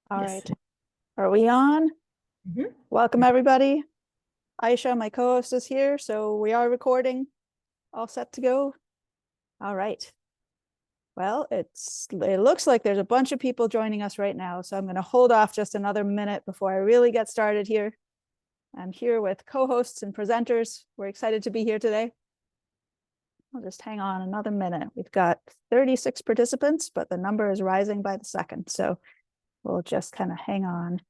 All Yes. right. Are we on? Welcome, everybody. Aisha, my co-host, is here, so we are recording. All set to go. All right. Well, it looks like there's a bunch of people joining us right now, so I'm going to hold off just another minute before I really get started here. I'm here with co-hosts and presenters. We're excited to be here today. I'll just hang on another minute. We've got 36 participants, but the number is rising by the second, so we'll just kind of hang on.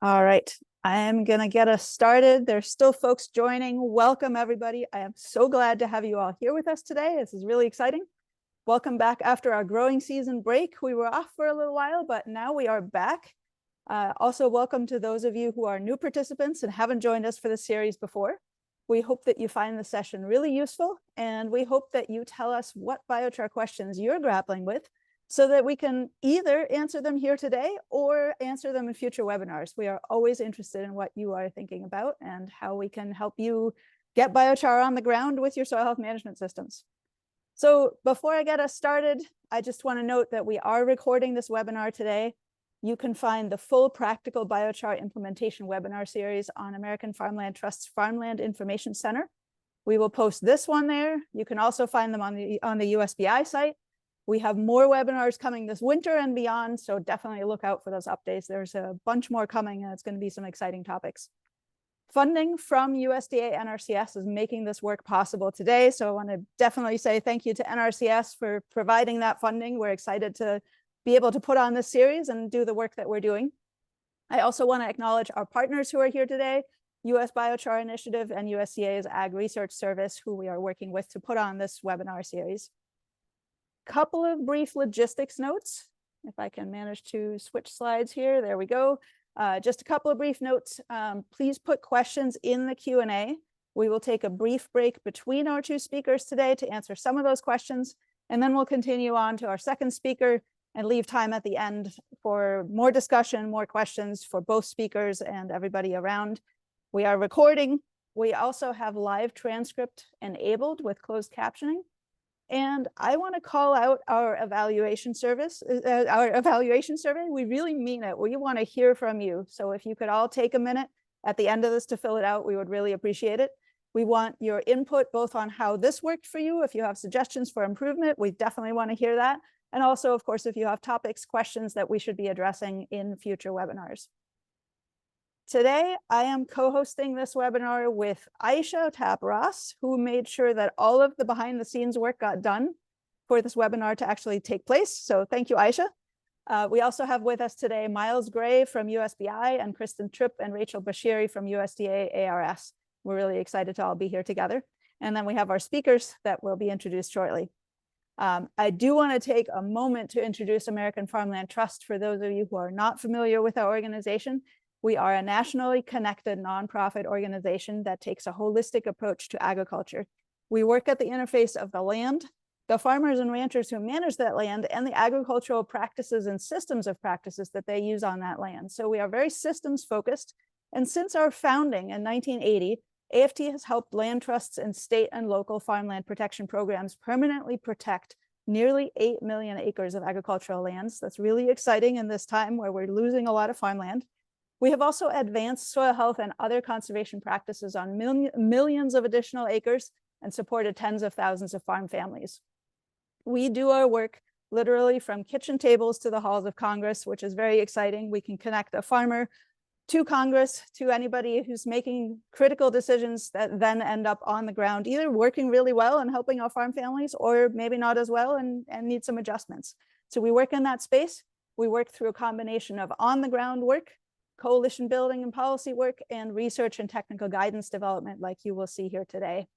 All right, I am going to get us started. There's still folks joining. Welcome, everybody. I am so glad to have you all here with us today. This is really exciting. Welcome back after our growing season break. We were off for a little while, but now we are back. Also, welcome to those of you who are new participants and haven't joined us for this series before. We hope that you find the session really useful, and we hope that you tell us what biochar questions you're grappling with, so that we can either answer them here today or answer them in future webinars. We are always interested in what you are thinking about and how we can help you get biochar on the ground with your soil health management systems. So before I get us started, I just want to note that we are recording this webinar today. You can find the full Practical Biochar Implementation webinar series on American Farmland Trust's Farmland Information Center. We will post this one there. You can also find them on the USBI site. We have more webinars coming this winter and beyond, so definitely look out for those updates. There's a bunch more coming, and it's going to be some exciting topics. Funding from USDA NRCS is making this work possible today, so I want to definitely say thank you to NRCS for providing that funding. We're excited to be able to put on this series and do the work that we're doing. I also want to acknowledge our partners who are here today, US Biochar Initiative and USDA's Ag Research Service, who we are working with to put on this webinar series. Couple of brief logistics notes. If I can manage to switch slides here, there we go. Just a couple of brief notes. Please put questions in the Q&A. We will take a brief break between our two speakers today to answer some of those questions, and then we'll continue on to our second speaker and leave time at the end for more discussion, more questions for both speakers and everybody around. We are recording. We also have live transcript enabled with closed captioning. And I want to call out our evaluation survey. We really mean it. We want to hear from you. So if you could all take a minute at the end of this to fill it out, we would really appreciate it. We want your input both on how this worked for you. If you have suggestions for improvement, we definitely want to hear that. And also, of course, if you have topics, questions that we should be addressing in future webinars. Today, I am co-hosting this webinar with Aisha Tapp-Ross, who made sure that all of the behind-the-scenes work got done for this webinar to actually take place. So thank you, Aisha. We also have with us today Myles Gray from USBI and Kristin Trippe and Rachel Bashiri from USDA ARS. We're really excited to all be here together. And then we have our speakers that will be introduced shortly. I do want to take a moment to introduce American Farmland Trust for those of you who are not familiar with our organization. We are a nationally connected nonprofit organization that takes a holistic approach to agriculture. We work at the interface of the land, the farmers and ranchers who manage that land, and the agricultural practices and systems of practices that they use on that land. So we are very systems focused. And since our founding in 1980, AFT has helped land trusts and state and local farmland protection programs permanently protect nearly 8 million acres of agricultural lands. That's really exciting in this time where we're losing a lot of farmland. We have also advanced soil health and other conservation practices on millions of additional acres and supported tens of thousands of farm families. We do our work literally from kitchen tables to the halls of Congress, which is very exciting. We can connect a farmer to Congress, to anybody who's making critical decisions that then end up on the ground, either working really well and helping our farm families, or maybe not as well and need some adjustments. So we work in that space. We work through a combination of on-the-ground work, coalition building and policy work, and research and technical guidance development like you will see here today.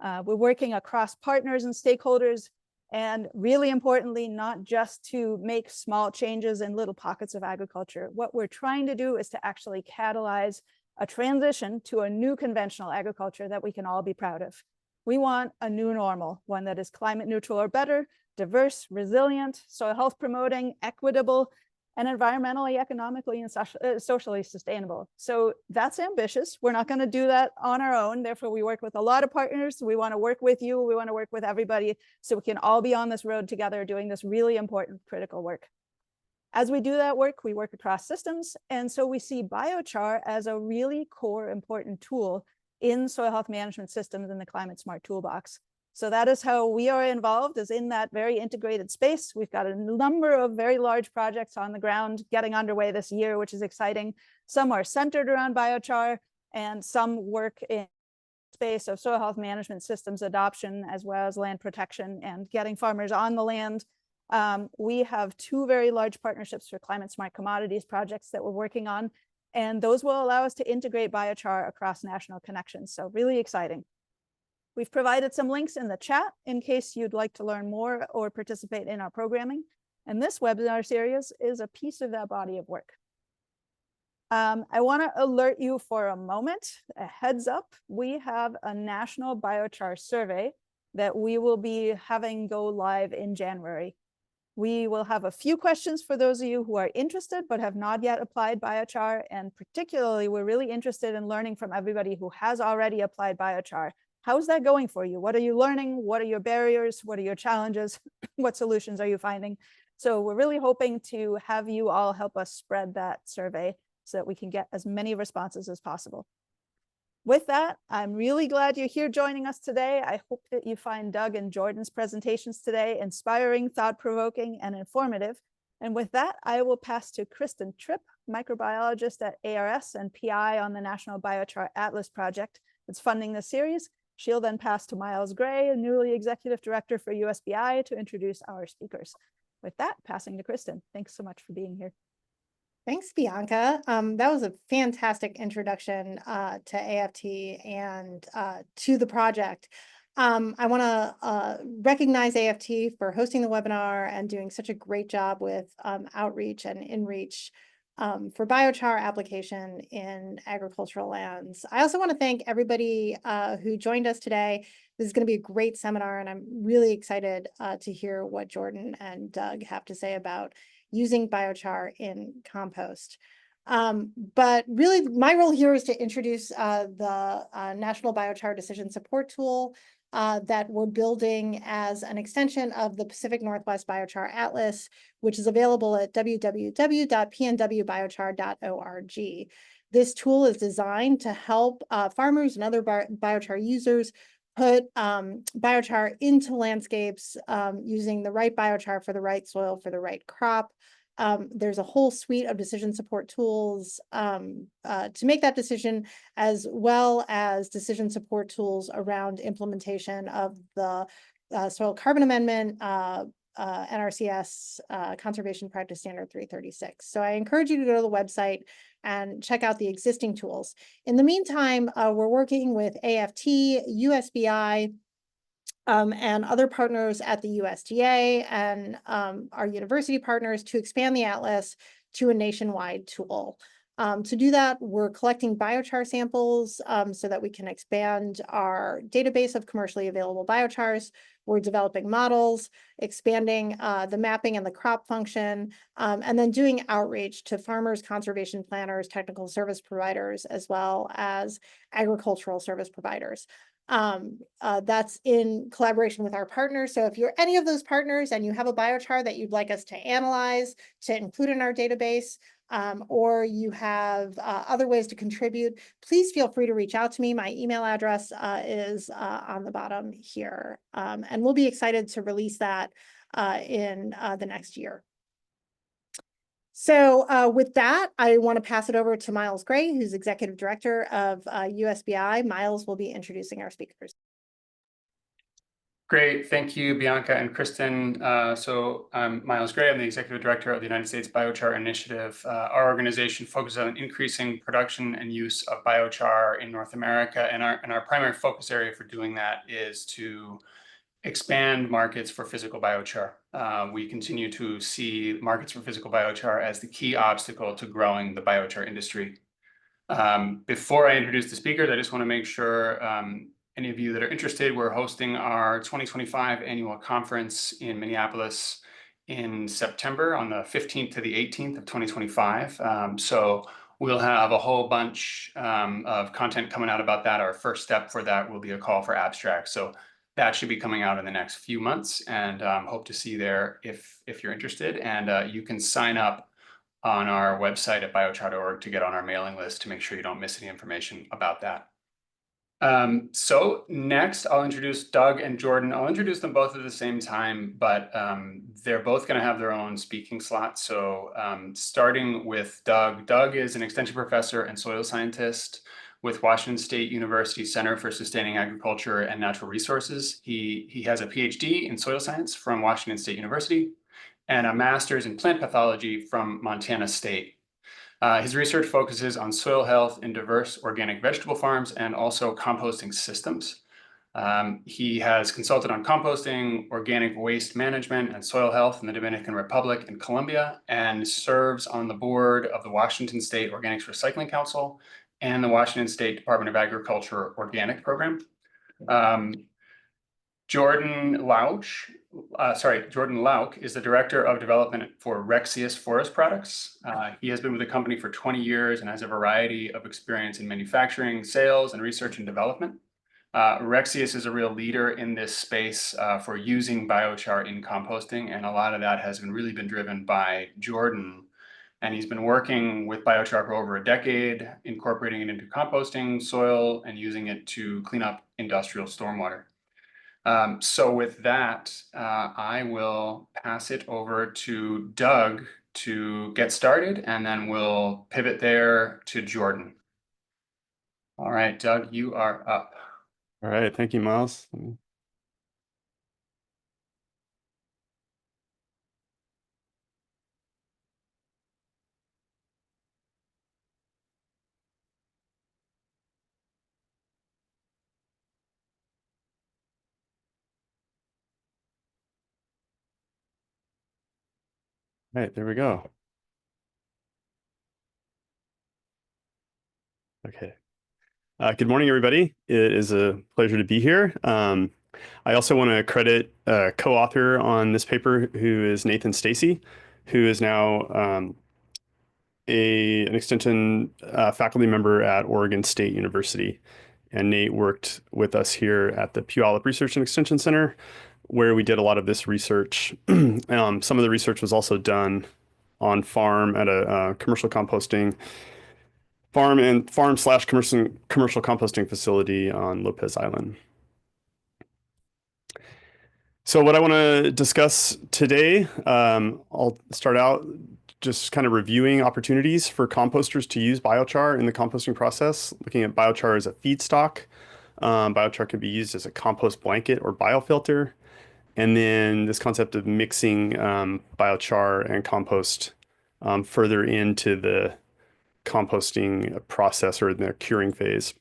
We're working across partners and stakeholders, and really importantly, not just to make small changes in little pockets of agriculture. What we're trying to do is to actually catalyze a transition to a new conventional agriculture that we can all be proud of. We want a new normal, one that is climate neutral or better, diverse, resilient, soil health promoting, equitable, and environmentally, economically, and socially sustainable. So that's ambitious. We're not going to do that on our own. Therefore, we work with a lot of partners. We want to work with you. We want to work with everybody so we can all be on this road together doing this really important, critical work. As we do that work, we work across systems. And so we see biochar as a really core, important tool in soil health management systems in the Climate Smart Toolbox. So that is how we are involved, is in that very integrated space. We've got a number of very large projects on the ground getting underway this year, which is exciting. Some are centered around biochar, and some work in space of soil health management systems adoption, as well as land protection and getting farmers on the land. We have 2 very large partnerships for climate smart commodities projects that we're working on, and those will allow us to integrate biochar across national connections. So really exciting. We've provided some links in the chat in case you'd like to learn more or participate in our programming. And this webinar series is a piece of that body of work. I want to alert you for a moment, a heads up. We have a national biochar survey that we will be having go live in January. We will have a few questions for those of you who are interested but have not yet applied biochar. And particularly, we're really interested in learning from everybody who has already applied biochar. How's that going for you? What are you learning? What are your barriers? What are your challenges? What solutions are you finding? So we're really hoping to have you all help us spread that survey so that we can get as many responses as possible. With that, I'm really glad you're here joining us today. I hope that you find Doug and Jordan's presentations today inspiring, thought-provoking, and informative. And with that, I will pass to Kristin Trippe, microbiologist at ARS and PI on the National Biochar Atlas project that's funding this series. She'll then pass to Myles Gray, a newly executive director for USBI, to introduce our speakers. With that, passing to Kristin. Thanks so much for being here. Thanks, Bianca. That was a fantastic introduction to AFT and to the project. I want to recognize AFT for hosting the webinar and doing such a great job with outreach and inreach for biochar application in agricultural lands. I also want to thank everybody who joined us today. This is going to be a great seminar, and I'm really excited to hear what Jordan and Doug have to say about using biochar in compost. But really, my role here is to introduce the National Biochar Decision Support Tool that we're building as an extension of the Pacific Northwest Biochar Atlas, which is available at www.pnwbiochar.org. This tool is designed to help farmers and other biochar users put biochar into landscapes using the right biochar for the right soil for the right crop. There's a whole suite of decision support tools to make that decision, as well as decision support tools around implementation of the Soil Carbon Amendment, NRCS Conservation Practice Standard 336. So I encourage you to go to the website and check out the existing tools. In the meantime, we're working with AFT, USBI, and other partners at the USDA and our university partners to expand the Atlas to a nationwide tool. To do that, we're collecting biochar samples so that we can expand our database of commercially available biochars. We're developing models, expanding the mapping and the crop function, and then doing outreach to farmers, conservation planners, technical service providers, as well as agricultural service providers. That's in collaboration with our partners. So if you're any of those partners and you have a biochar that you'd like us to analyze, to include in our database, or you have other ways to contribute, please feel free to reach out to me. My email address is on the bottom here, and we'll be excited to release that in the next year. So with that, I want to pass it over to Myles Gray, who's Executive Director of USBI. Myles will be introducing our speakers. Great. Thank you, Bianca and Kristin. So I'm Myles Gray. I'm the Executive Director of the United States Biochar Initiative. Our organization focuses on increasing production and use of biochar in North America. And our primary focus area for doing that is to expand markets for physical biochar. We continue to see markets for physical biochar as the key obstacle to growing the biochar industry. Before I introduce the speakers, I just want to make sure any of you that are interested, we're hosting our 2025 annual conference in Minneapolis in September on the 15th to the 18th of 2025. So we'll have a whole bunch of content coming out about that. Our first step for that will be a call for abstracts. So that should be coming out in the next few months, and hope to see you there if you're interested. And you can sign up on our website at biochar.org to get on our mailing list to make sure you don't miss any information about that. So next I'll introduce Doug and Jordan. I'll introduce them both at the same time, but they're both going to have their own speaking slots. So starting with Doug. Doug is an extension professor and soil scientist with Washington State University Center for Sustaining Agriculture and Natural Resources. He has a PhD in soil science from Washington State University and a master's in plant pathology from Montana State. His research focuses on soil health in diverse organic vegetable farms and also composting systems. He has consulted on composting, organic waste management, and soil health in the Dominican Republic and Colombia, and serves on the board of the Washington State Organics Recycling Council and the Washington State Department of Agriculture Organic Program. Jordan Lauch is the Director of Development for Rexius Forest Products. He has been with the company for 20 years and has a variety of experience in manufacturing, sales, and research and development. Rexius is a real leader in this space for using biochar in composting, and a lot of that has really been driven by Jordan. And he's been working with biochar for over a decade, incorporating it into composting, soil, and using it to clean up industrial stormwater. So with that, I will pass it over to Doug to get started, and then we'll pivot there to Jordan. All right, Doug, you are up. All right, thank you, Myles. All right, there we go. Okay. Good morning, everybody. It is a pleasure to be here. I also want to credit a co-author on this paper, who is Nathan Stacy, who is now an extension faculty member at Oregon State University. And Nate worked with us here at the Puyallup Research and Extension Center, where we did a lot of this research. Some of the research was also done on farm at a commercial composting farm/commercial composting facility on Lopez Island. So what I want to discuss today, I'll start out just kind of reviewing opportunities for composters to use biochar in the composting process, looking at biochar as a feedstock. Biochar can be used as a compost blanket or biofilter. And then this concept of mixing biochar and compost further into the composting process or in the curing phase.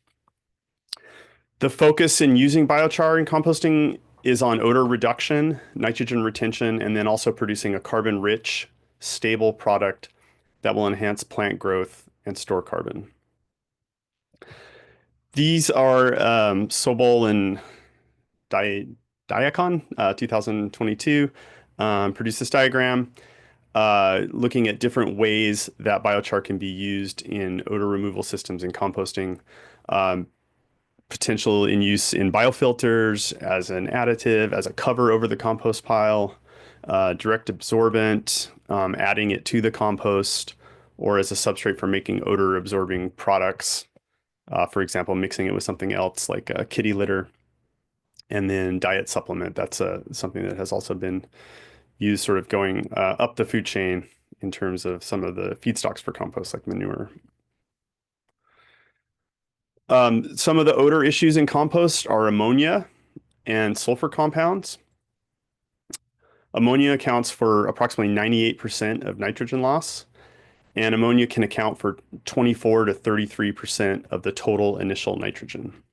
The focus in using biochar in composting is on odor reduction, nitrogen retention, and then also producing a carbon-rich, stable product that will enhance plant growth and store carbon. These are Sobol and Diacon, 2022, produced this diagram looking at different ways that biochar can be used in odor removal systems in composting. Potential in use in biofilters, as an additive, as a cover over the compost pile, direct absorbent, adding it to the compost, or as a substrate for making odor absorbing products. For example, mixing it with something else like a kitty litter. And then diet supplement, that's something that has also been used sort of going up the food chain in terms of some of the feedstocks for compost, like manure. Some of the odor issues in compost are ammonia and sulfur compounds. Ammonia accounts for approximately 98% of nitrogen loss, and ammonia can account for 24 to 33% of the total initial nitrogen.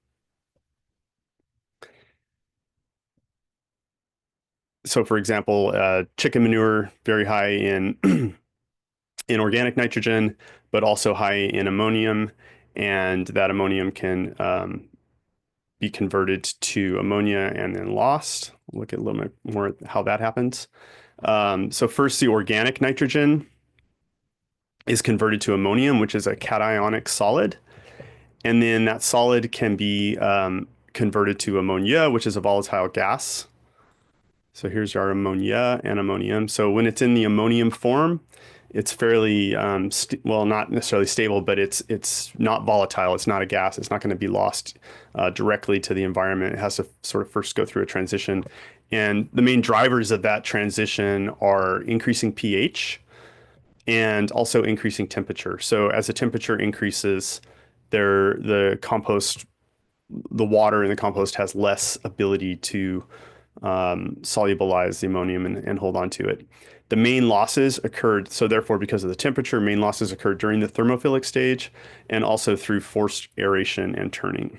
So for example, chicken manure, very high in in organic nitrogen, but also high in ammonium, and that ammonium can be converted to ammonia and then lost, look at a little bit more at how that happens. So first, the organic nitrogen is converted to ammonium, which is a cationic solid. And then that solid can be converted to ammonia, which is a volatile gas. So here's our ammonia and ammonium. So when it's in the ammonium form, it's fairly, well, not necessarily stable, but it's not volatile. It's not a gas. It's not going to be lost directly to the environment. It has to sort of first go through a transition. And the main drivers of that transition are increasing pH and also increasing temperature. So as the temperature increases, the water in the compost has less ability to solubilize the ammonium and hold on to it. The main losses occurred, so therefore, because of the temperature, main losses occurred during the thermophilic stage and also through forced aeration and turning.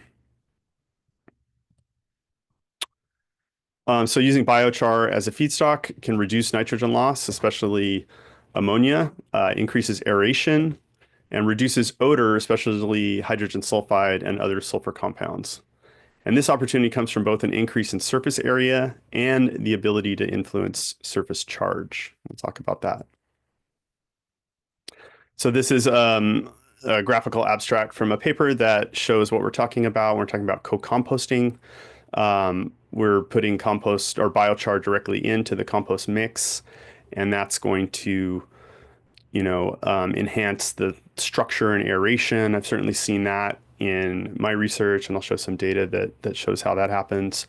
So using biochar as a feedstock can reduce nitrogen loss, especially ammonia, increases aeration, and reduces odor, especially hydrogen sulfide and other sulfur compounds. And this opportunity comes from both an increase in surface area and the ability to influence surface charge. We'll talk about that. So this is a graphical abstract from a paper that shows what we're talking about. We're talking about co-composting. We're putting compost or biochar directly into the compost mix, and that's going to, enhance the structure and aeration. I've certainly seen that in my research, and I'll show some data that shows how that happens.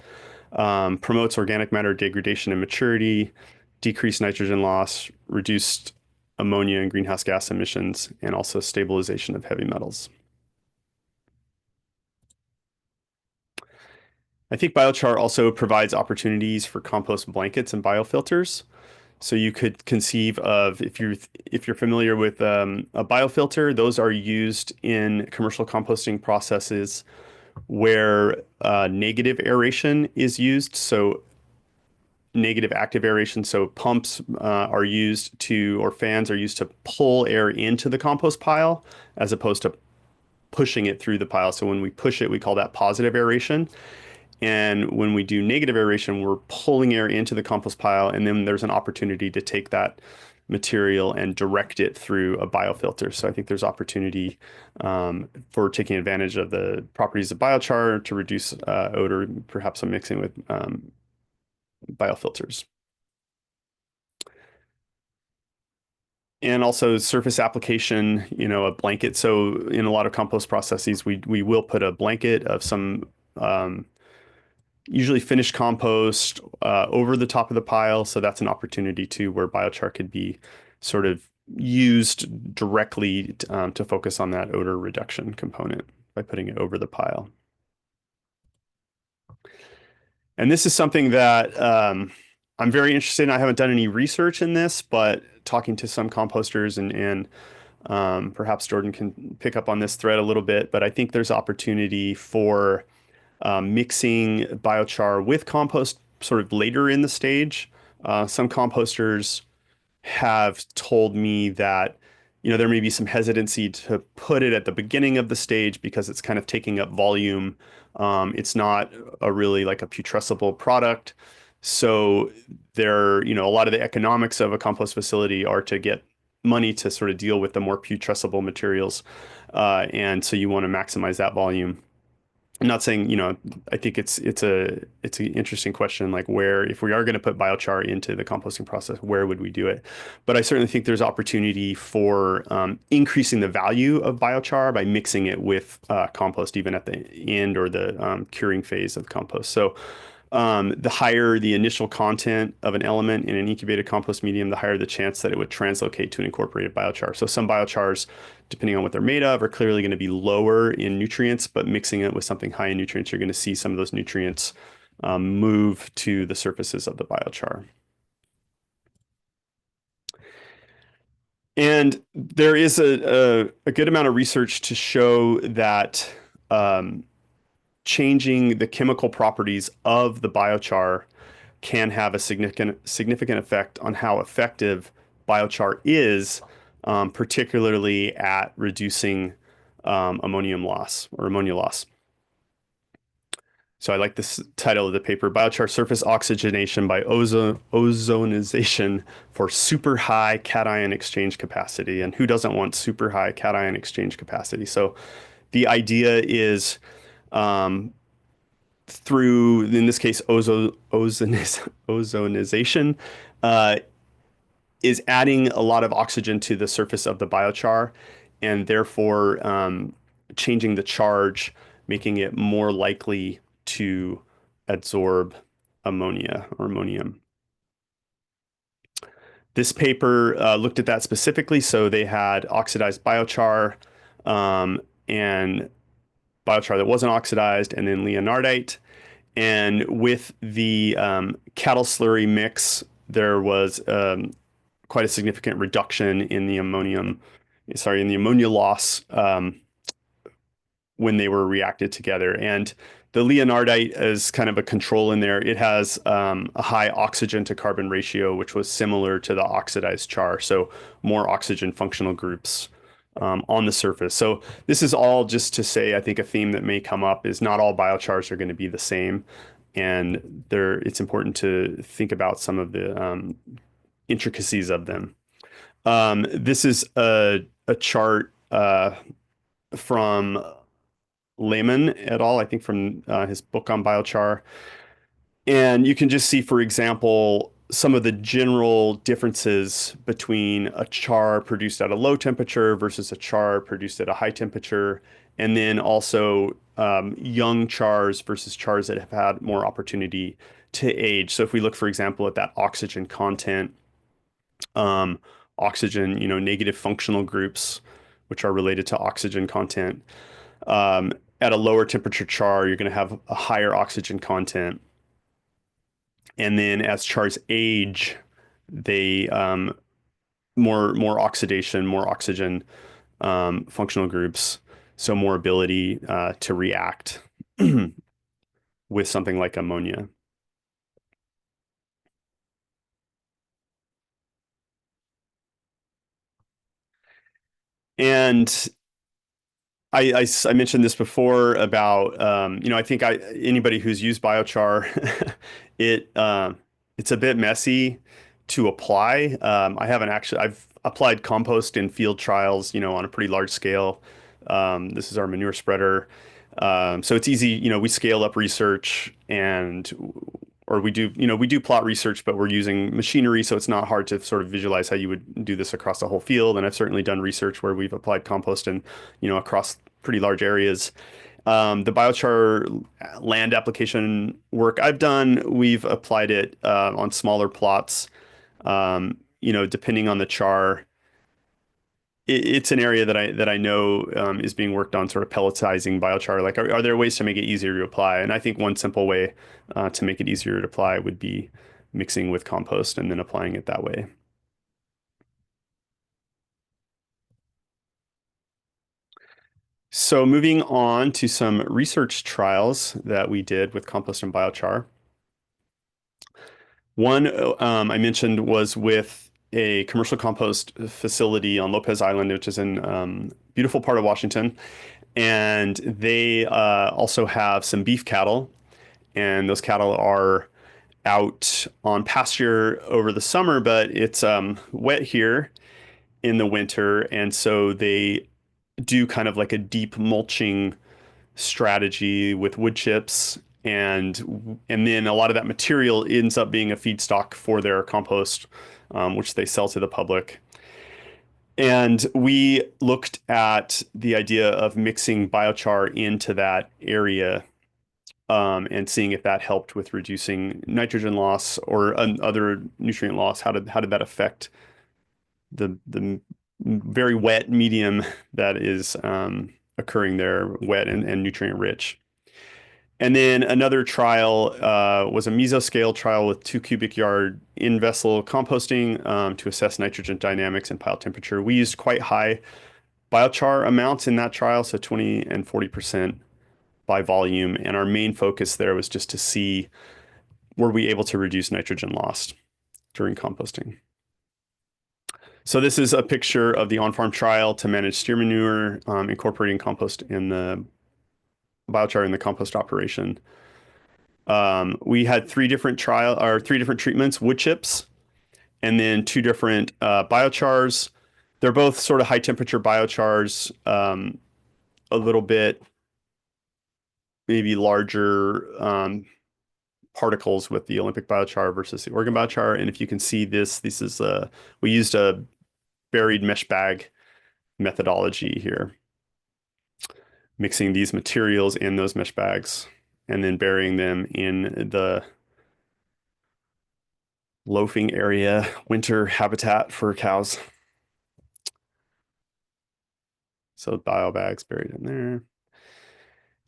Promotes organic matter degradation and maturity, decreased nitrogen loss, reduced ammonia and greenhouse gas emissions, and also stabilization of heavy metals. I think biochar also provides opportunities for compost blankets and biofilters. So you could conceive of, if you're familiar with a biofilter, those are used in commercial composting processes where negative aeration is used. So negative active aeration. So pumps are used to, or fans are used to pull air into the compost pile as opposed to pushing it through the pile. So when we push it, we call that positive aeration. And when we do negative aeration, we're pulling air into the compost pile, and then there's an opportunity to take that material and direct it through a biofilter. So I think there's opportunity for taking advantage of the properties of biochar to reduce odor, perhaps some mixing with biofilters. And also surface application, a blanket. So in a lot of compost processes, we will put a blanket of some usually finished compost over the top of the pile. So that's an opportunity too, where biochar could be sort of used directly to focus on that odor reduction component by putting it over the pile. And this is something that I'm very interested in. I haven't done any research in this, but talking to some composters and perhaps Jordan can pick up on this thread a little bit, but I think there's opportunity for mixing biochar with compost sort of later in the stage. Some composters have told me that, there may be some hesitancy to put it at the beginning of the stage because it's kind of taking up volume. It's not really like a putrescible product. So a lot of the economics of a compost facility are to get money to sort of deal with the more putrescible materials. And so you want to maximize that volume. I'm not saying, I think it's an interesting question, like if we are going to put biochar into the composting process, where would we do it? But I certainly think there's opportunity for increasing the value of biochar by mixing it with compost, even at the end or the curing phase of the compost. So the higher the initial content of an element in an incubated compost medium, the higher the chance that it would translocate to an incorporated biochar. So some biochars, depending on what they're made of, are clearly going to be lower in nutrients, but mixing it with something high in nutrients, you're going to see some of those nutrients move to the surfaces of the biochar. And there is a good amount of research to show that changing the chemical properties of the biochar can have a significant effect on how effective biochar is, particularly at reducing ammonium loss or ammonia loss. So I like this title of the paper, Biochar Surface Oxygenation by Ozonization for Super High Cation Exchange Capacity. And who doesn't want super high cation exchange capacity? So the idea is through, in this case, ozonization, is adding a lot of oxygen to the surface of the biochar and therefore changing the charge, making it more likely to absorb ammonia or ammonium. This paper looked at that specifically. So they had oxidized biochar and biochar that wasn't oxidized, and then leonardite. And with the cattle slurry mix, there was quite a significant reduction in the ammonia loss when they were reacted together. And the leonardite is kind of a control in there. It has a high oxygen to carbon ratio, which was similar to the oxidized char. So more oxygen functional groups on the surface. So this is all just to say, I think a theme that may come up is not all biochars are going to be the same. And it's important to think about some of the intricacies of them. This is a chart from Lehman et al., I think from his book on biochar. And you can just see, for example, some of the general differences between a char produced at a low temperature versus a char produced at a high temperature. And then also young chars versus chars that have had more opportunity to age. So if we look, for example, at that oxygen content, oxygen, negative functional groups, which are related to oxygen content. At a lower temperature char, you're going to have a higher oxygen content. And then as chars age, they more oxidation, more oxygen functional groups, so more ability to react with something like ammonia. And I mentioned this before about I think anybody who's used biochar, it's a bit messy to apply. I've applied compost in field trials, on a pretty large scale. This is our manure spreader. So it's easy, we scale up research or we do plot research, but we're using machinery, so it's not hard to sort of visualize how you would do this across the whole field. And I've certainly done research where we've applied compost and, across pretty large areas. The biochar land application work I've done, we've applied it on smaller plots. Depending on the char, it's an area that I know is being worked on, sort of pelletizing biochar. Like, are there ways to make it easier to apply? And I think one simple way to make it easier to apply would be mixing with compost and then applying it that way. So moving on to some research trials that we did with compost and biochar. One I mentioned was with a commercial compost facility on Lopez Island, which is in beautiful part of Washington. And they also have some beef cattle, and those cattle are out on pasture over the summer, but it's wet here in the winter. And so they do kind of like a deep mulching strategy with wood chips, and then a lot of that material ends up being a feedstock for their compost, which they sell to the public. And we looked at the idea of mixing biochar into that area and seeing if that helped with reducing nitrogen loss or other nutrient loss. How did that affect the very wet medium that is occurring there, wet and nutrient rich? And then another trial was a mesoscale trial with 2 cubic yard in-vessel composting to assess nitrogen dynamics and pile temperature. We used quite high biochar amounts in that trial, so 20 and 40% by volume. And our main focus there was just to see, were we able to reduce nitrogen loss during composting? So this is a picture of the on-farm trial to manage steer manure, incorporating compost in the biochar in the compost operation. We had three different treatments: wood chips, and then two different biochars. They're both sort of high temperature biochars, a little bit maybe larger particles with the Olympic biochar versus the Oregon biochar. And if you can see this is we used a buried mesh bag methodology here, mixing these materials in those mesh bags and then burying them in the loafing area, winter habitat for cows. So bio bags buried in there.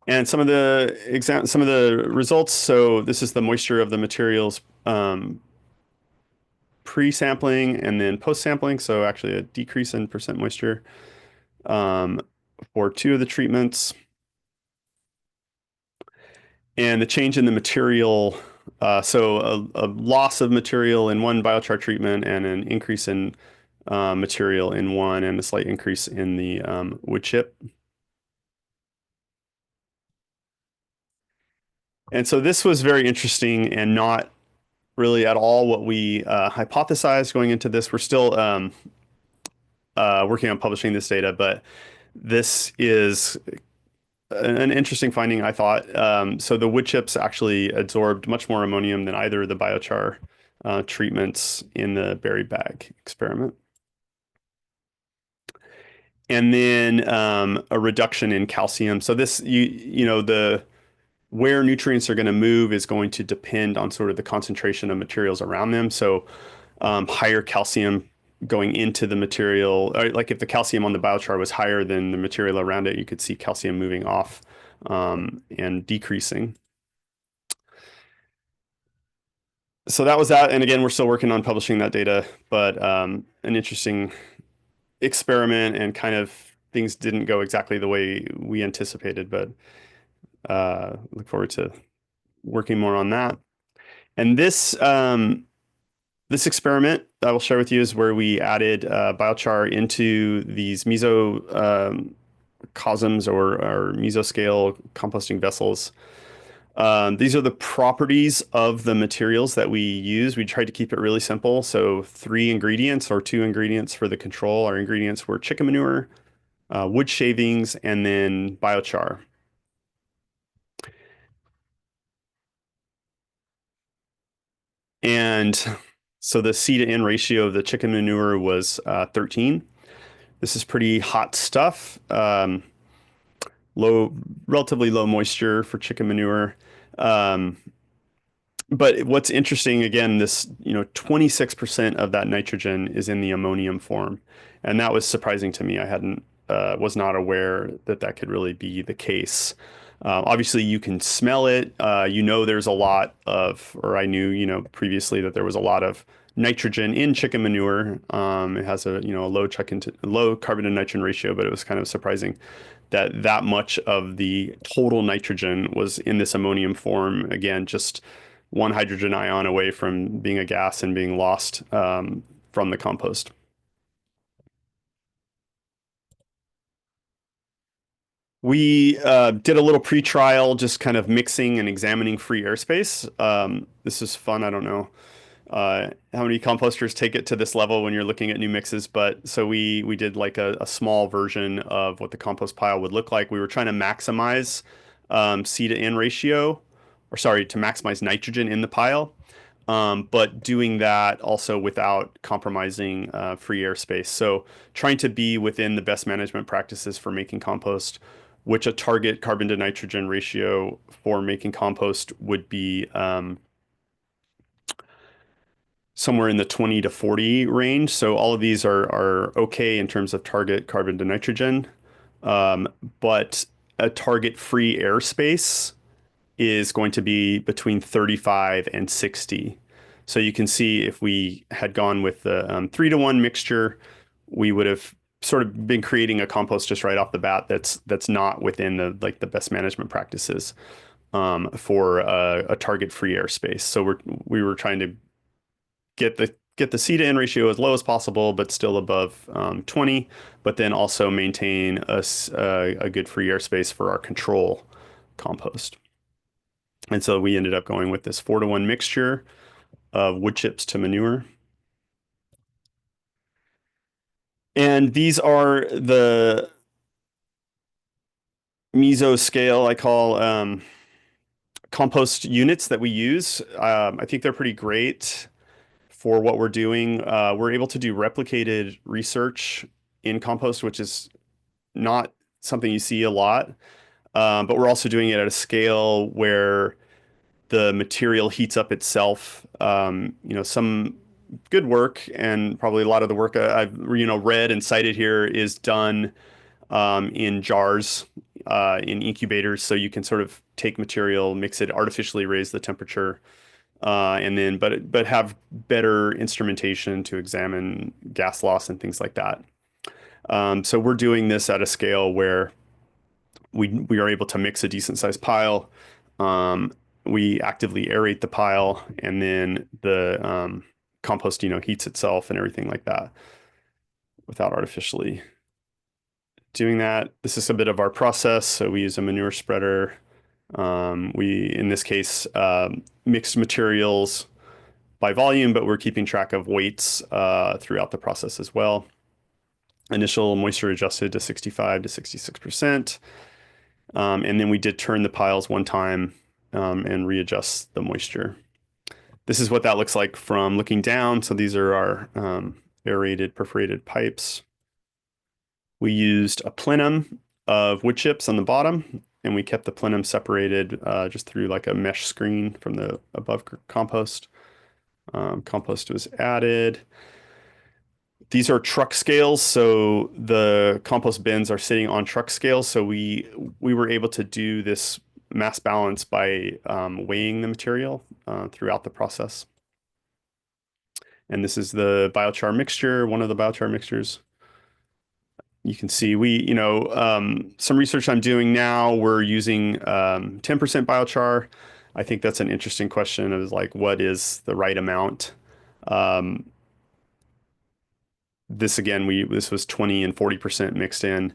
And some of the results. So this is the moisture of the materials pre-sampling and then post-sampling. So actually a decrease in percent moisture for two of the treatments. And the change in the material, so a loss of material in one biochar treatment and an increase in material in one, and a slight increase in the wood chip. And so this was very interesting and not really at all what we hypothesized going into this. We're still working on publishing this data, but this is an interesting finding, I thought. So the wood chips actually absorbed much more ammonium than either of the biochar treatments in the berry bag experiment. And then a reduction in calcium. So this, you know, where nutrients are going to move is going to depend on sort of the concentration of materials around them. So higher calcium going into the material, or like if the calcium on the biochar was higher than the material around it, you could see calcium moving off and decreasing. So that was that. And again, we're still working on publishing that data, but an interesting experiment, and kind of things didn't go exactly the way we anticipated, but look forward to working more on that. And this experiment I will share with you is where we added biochar into these mesocosms or mesoscale composting vessels. These are the properties of the materials that we use. We tried to keep it really simple. So 3 ingredients or 2 ingredients for the control. Our ingredients were chicken manure, wood shavings, and then biochar. And so the C to N ratio of the chicken manure was 13. This is pretty hot stuff. Relatively low moisture for chicken manure. But what's interesting, again, this, 26% of that nitrogen is in the ammonium form. And that was surprising to me. I was not aware that that could really be the case. Obviously, you can smell it. There's a lot of, or I knew, previously that there was a lot of nitrogen in chicken manure. It has a low carbon to nitrogen ratio, but it was kind of surprising that much of the total nitrogen was in this ammonium form. Again, just one hydrogen ion away from being a gas and being lost from the compost. We did a little pre-trial, just kind of mixing and examining free airspace. This is fun. I don't know how many composters take it to this level when you're looking at new mixes, but so we did like a small version of what the compost pile would look like. We were trying to maximize C to N ratio, to maximize nitrogen in the pile, but doing that also without compromising free airspace. So trying to be within the best management practices for making compost, which a target carbon to nitrogen ratio for making compost would be somewhere in the 20 to 40 range. So all of these are okay in terms of target carbon to nitrogen, but a target free airspace is going to be between 35 and 60. So you can see if we had gone with the 3-to-1 mixture, we would have sort of been creating a compost just right off the bat that's not within the best management practices for a target free airspace. So we were trying to get the C to N ratio as low as possible, but still above 20, but then also maintain a good free airspace for our control compost. And so we ended up going with this 4-to-1 mixture of wood chips to manure. And these are the mesoscale, I call compost units that we use. I think they're pretty great for what we're doing. We're able to do replicated research in compost, which is not something you see a lot. But we're also doing it at a scale where the material heats up itself. Some good work, and probably a lot of the work I've read and cited here is done in jars, in incubators, so you can sort of take material, mix it, artificially raise the temperature, and then but have better instrumentation to examine gas loss and things like that. So we're doing this at a scale where we are able to mix a decent sized pile. We actively aerate the pile, and then the compost, heats itself and everything like that without artificially doing that. This is a bit of our process. So we use a manure spreader. In this case, mixed materials by volume, but we're keeping track of weights throughout the process as well. Initial moisture adjusted to 65 to 66%. And then we did turn the piles one time and readjust the moisture. This is what that looks like from looking down. So these are our aerated perforated pipes. We used a plenum of wood chips on the bottom, and we kept the plenum separated just through like a mesh screen from the above compost. Compost was added. These are truck scales, so the compost bins are sitting on truck scales. So we were able to do this mass balance by weighing the material throughout the process. And this is the biochar mixture, one of the biochar mixtures. You can see some research I'm doing now, we're using 10% biochar. I think that's an interesting question of like, what is the right amount? This was 20 and 40% mixed in.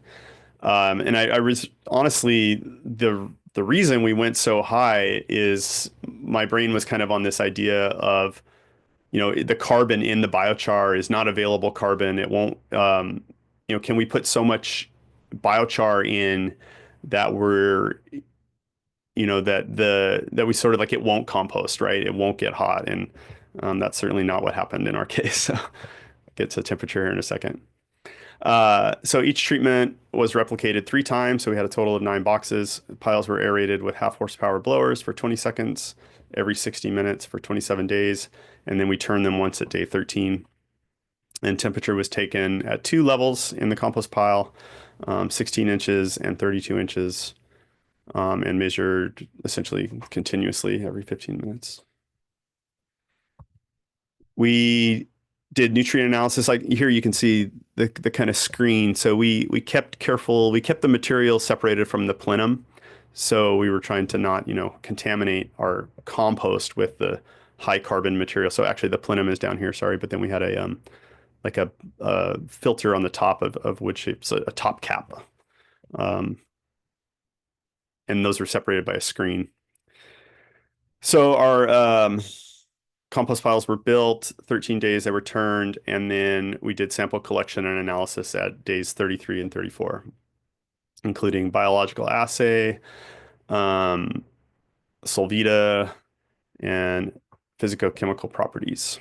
And I was honestly, the reason we went so high is my brain was kind of on this idea of, the carbon in the biochar is not available carbon. It won't, can we put so much biochar in that that we sort of like, it won't compost, right? It won't get hot. And that's certainly not what happened in our case. So I'll get to temperature here in a second. So each treatment was replicated 3 times. So we had a total of 9 boxes. Piles were aerated with 0.5 horsepower blowers for 20 seconds every 60 minutes for 27 days. And then we turned them once at day 13. And temperature was taken at 2 levels in the compost pile, 16 inches and 32 inches, and measured essentially continuously every 15 minutes. We did nutrient analysis. Like here you can see the kind of screen. So we kept the material separated from the plenum. So we were trying to not, contaminate our compost with the high carbon material. So actually the plenum is down here, sorry, but then we had a filter on the top of wood chips, a top cap. And those were separated by a screen. So our compost piles were built, 13 days they were turned, and then we did sample collection and analysis at days 33 and 34, including biological assay, solvita, and physicochemical properties.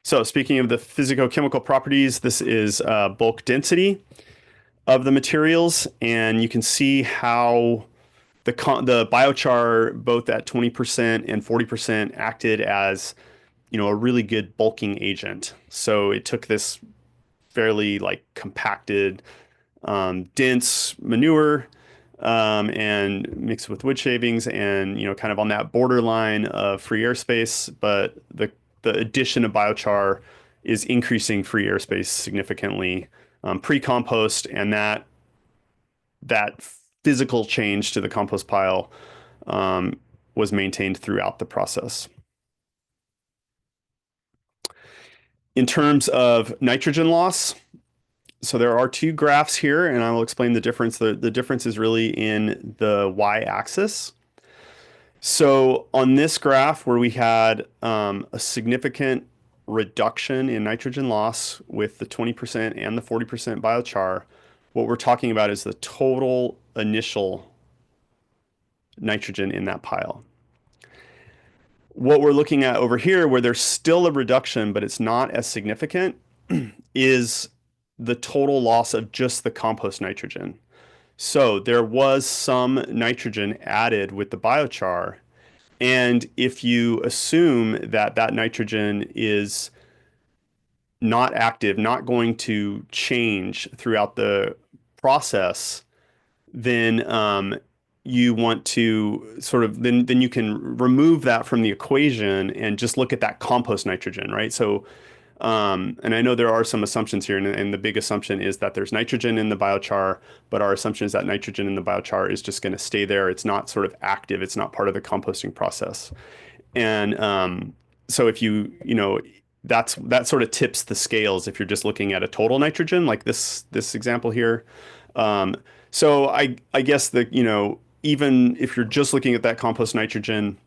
So speaking of the physicochemical properties, this is bulk density of the materials, and you can see how the biochar, both at 20% and 40%, acted as, a really good bulking agent. So it took this fairly like compacted, dense manure, and mixed with wood shavings, and kind of on that borderline of free airspace, but the addition of biochar is increasing free airspace significantly pre-compost, and that physical change to the compost pile was maintained throughout the process. In terms of nitrogen loss, so there are 2 graphs here, and I will explain the difference. The difference is really in the y-axis. So on this graph where we had a significant reduction in nitrogen loss with the 20% and the 40% biochar, what we're talking about is the total initial nitrogen in that pile. What we're looking at over here, where there's still a reduction, but it's not as significant, is the total loss of just the compost nitrogen. So there was some nitrogen added with the biochar. And if you assume that that nitrogen is not active, not going to change throughout the process, then you want to sort of then you can remove that from the equation and just look at that compost nitrogen, right? So and I know there are some assumptions here, and the big assumption is that there's nitrogen in the biochar, but our assumption is that nitrogen in the biochar is just going to stay there. It's not sort of active. It's not part of the composting process. And so if that sort of tips the scales if you're just looking at a total nitrogen, like this example here. So I guess that, even if you're just looking at that compost nitrogen,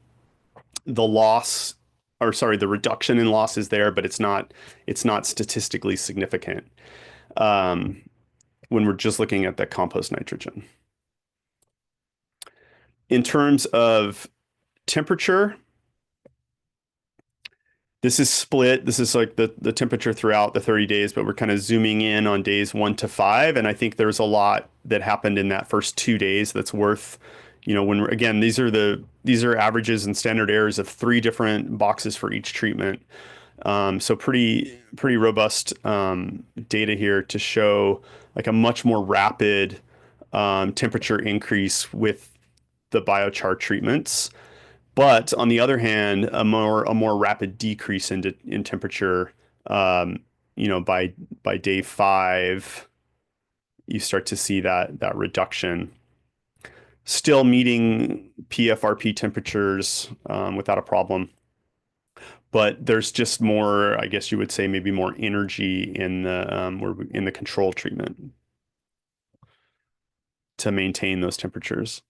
the loss, or sorry, the reduction in loss is there, but it's not statistically significant when we're just looking at that compost nitrogen. In terms of temperature, this is split. This is like the temperature throughout the 30 days, but we're kind of zooming in on days 1 to 5. And I think there's a lot that happened in that first 2 days that's worth, again, these are averages and standard errors of 3 different boxes for each treatment. So pretty robust data here to show like a much more rapid temperature increase with the biochar treatments. But on the other hand, a more rapid decrease in temperature. By day 5, you start to see that reduction. Still meeting PFRP temperatures without a problem, but there's just more, I guess you would say, maybe more energy in the control treatment to maintain those temperatures.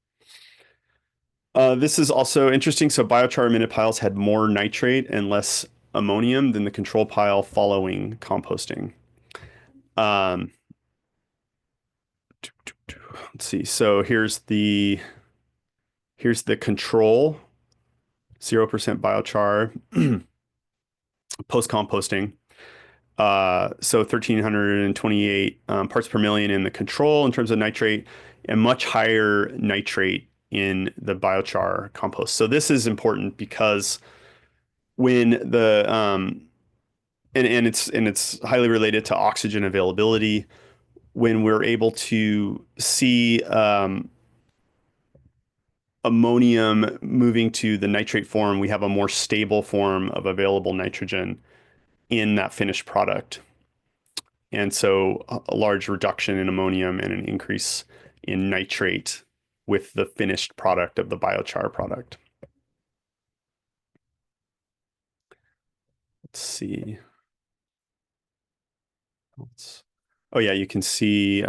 This is also interesting. So biochar emitted piles had more nitrate and less ammonium than the control pile following composting. Let's see. So here's the control, 0% biochar post composting. So 1,328 parts per million in the control in terms of nitrate, and much higher nitrate in the biochar compost. So this is important because when the and it's highly related to oxygen availability. When we're able to see ammonium moving to the nitrate form, we have a more stable form of available nitrogen in that finished product. And so a large reduction in ammonium and an increase in nitrate with the finished product of the biochar product. Let's see. Oh yeah, you can see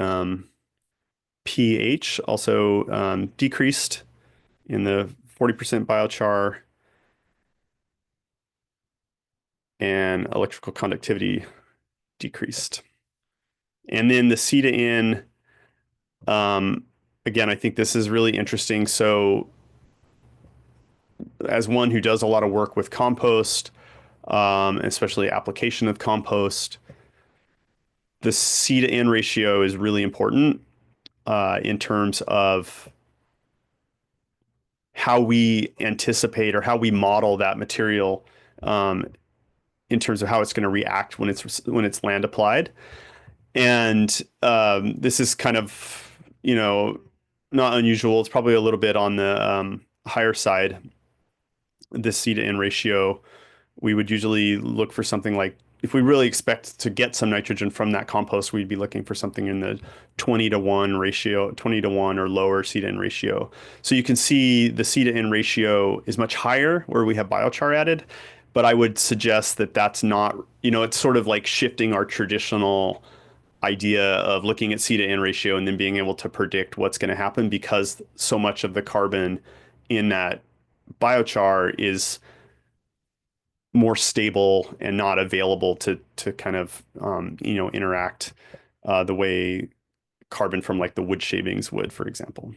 pH also decreased in the 40% biochar, and electrical conductivity decreased. And then the C to N, again, I think this is really interesting. So as one who does a lot of work with compost, especially application of compost, the C to N ratio is really important in terms of how we anticipate or how we model that material in terms of how it's going to react when it's land applied. And this is kind of, not unusual. It's probably a little bit on the higher side. This C to N ratio, we would usually look for something like, if we really expect to get some nitrogen from that compost, we'd be looking for something in the 20-to-1 ratio, 20-to-1 or lower C to N ratio. So you can see the C to N ratio is much higher where we have biochar added, but I would suggest that that's not, it's sort of like shifting our traditional idea of looking at C to N ratio and then being able to predict what's going to happen, because so much of the carbon in that biochar is more stable and not available to kind of interact the way carbon from like the wood shavings would, for example.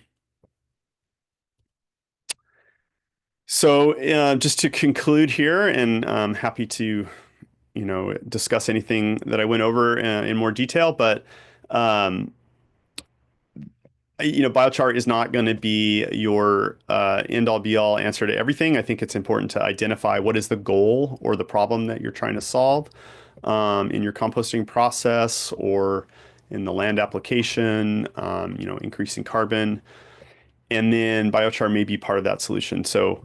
So just to conclude here, and I'm happy to discuss anything that I went over in more detail, but biochar is not going to be your end all be all answer to everything. I think it's important to identify what is the goal or the problem that you're trying to solve in your composting process or in the land application, increasing carbon. And then biochar may be part of that solution. So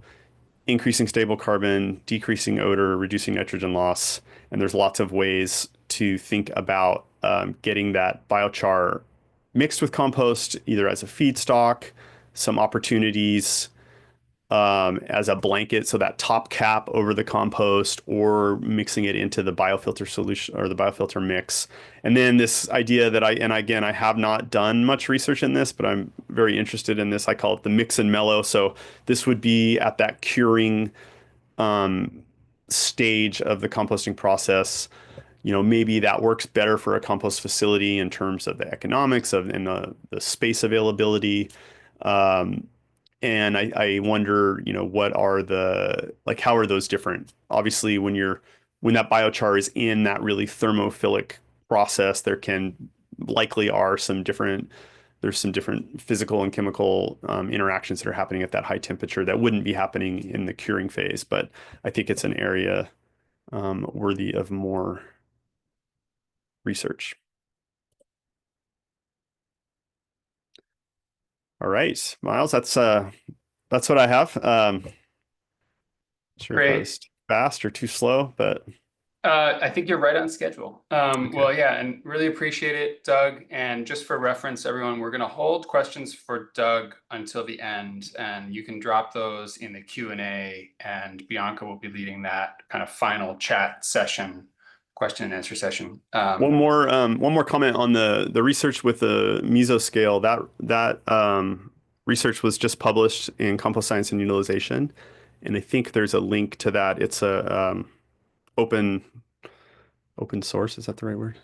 increasing stable carbon, decreasing odor, reducing nitrogen loss. And there's lots of ways to think about getting that biochar mixed with compost, either as a feedstock, some opportunities as a blanket, so that top cap over the compost, or mixing it into the biofilter solution or the biofilter mix. And then this idea that I have not done much research in this, but I'm very interested in this. I call it the mix and mellow. So this would be at that curing stage of the composting process. Maybe that works better for a compost facility in terms of the economics and the space availability. And I wonder, what are how are those different? Obviously, when that biochar is in that really thermophilic process, there's some different physical and chemical interactions that are happening at that high temperature that wouldn't be happening in the curing phase. But I think it's an area worthy of more research. All right, Myles, that's what I have. Sure if I was fast or too slow, but I think you're right on schedule. Well, yeah, and really appreciate it, Doug. And just for reference, everyone, we're going to hold questions for Doug until the end, and you can drop those in the Q&A, and Bianca will be leading that kind of final chat session, question and answer session. One more comment on the research with the mesoscale. That research was just published in Compost Science and Utilization, and I think there's a link to that. It's a open source. Is that the right word?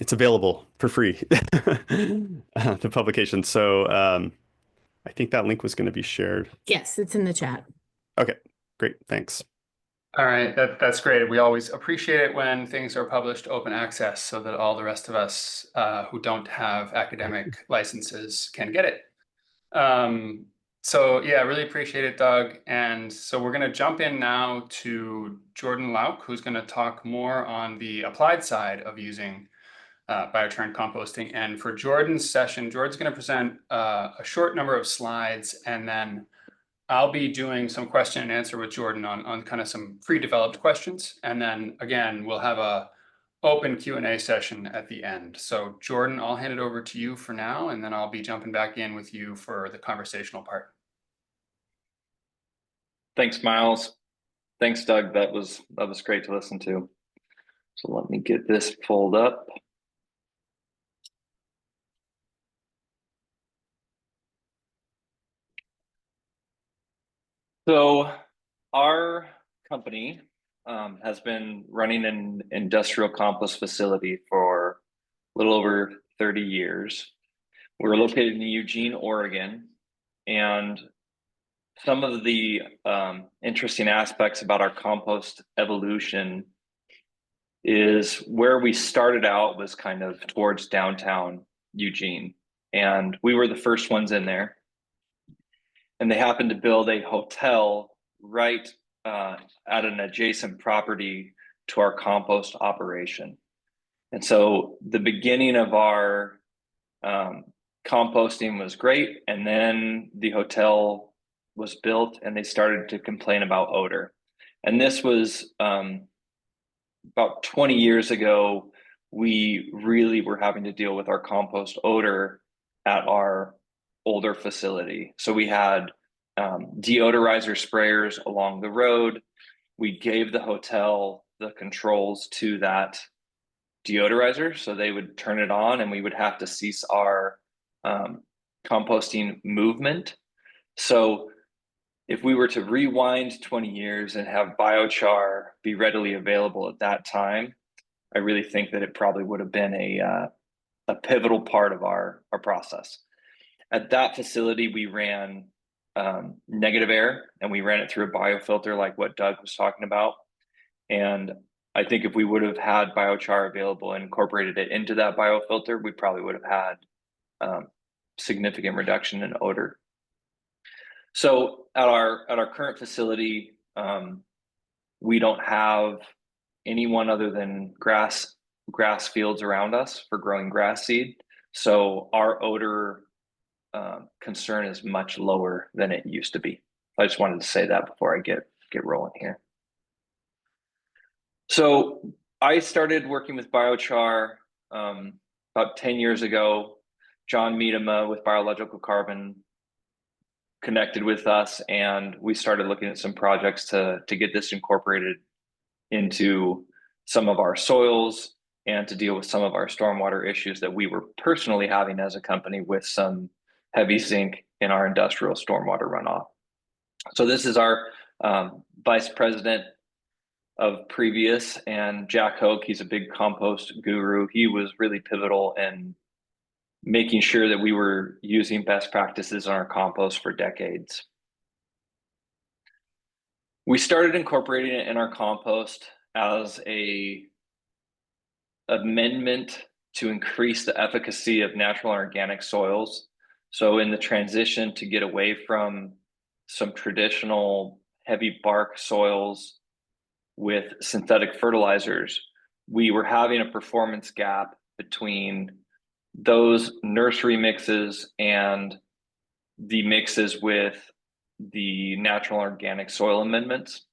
It's available for free, the publication. So I think that link was going to be shared. Yes, it's in the chat. Okay, great. Thanks. All right, that's great. We always appreciate it when things are published open access so that all the rest of us who don't have academic licenses can get it. So yeah, really appreciate it, Doug. And so we're going to jump in now to Jordan Lauch, who's going to talk more on the applied side of using biochar and composting. And for Jordan's session, Jordan's going to present a short number of slides, and then I'll be doing some question and answer with Jordan on kind of some pre-developed questions. And then again, we'll have a open Q&A session at the end. So Jordan, I'll hand it over to you for now, and then I'll be jumping back in with you for the conversational part. Thanks, Myles. Thanks, Doug. That was great to listen to. So let me get this pulled up. So our company has been running an industrial compost facility for a little over 30 years. We're located in Eugene, Oregon, and some of the interesting aspects about our compost evolution is where we started out was kind of towards downtown Eugene, and we were the first ones in there. And they happened to build a hotel right at an adjacent property to our compost operation. And so the beginning of our composting was great. And then the hotel was built and they started to complain about odor. And this was about 20 years ago. We really were having to deal with our compost odor at our older facility. So we had deodorizer sprayers along the road. We gave the hotel the controls to that deodorizer, so they would turn it on and we would have to cease our composting movement. So if we were to rewind 20 years and have biochar be readily available at that time, I really think that it probably would have been a pivotal part of our process. At that facility, we ran negative air, and we ran it through a biofilter like what Doug was talking about. And I think if we would have had biochar available and incorporated it into that biofilter, we probably would have had significant reduction in odor. So at our current facility, we don't have anyone other than grass fields around us for growing grass seed. So our odor concern is much lower than it used to be. I just wanted to say that before I get rolling here. So I started working with biochar about 10 years ago. John Miedema with Biological Carbon connected with us, and we started looking at some projects to get this incorporated into some of our soils and to deal with some of our stormwater issues that we were personally having as a company with some heavy zinc in our industrial stormwater runoff. So this is our vice president of previous, and Jack Hoke. He's a big compost guru. He was really pivotal in making sure that we were using best practices on our compost for decades. We started incorporating it in our compost as an amendment to increase the efficacy of natural and organic soils. So in the transition to get away from some traditional heavy bark soils with synthetic fertilizers, we were having a performance gap between those nursery mixes and the mixes with the natural organic soil amendments.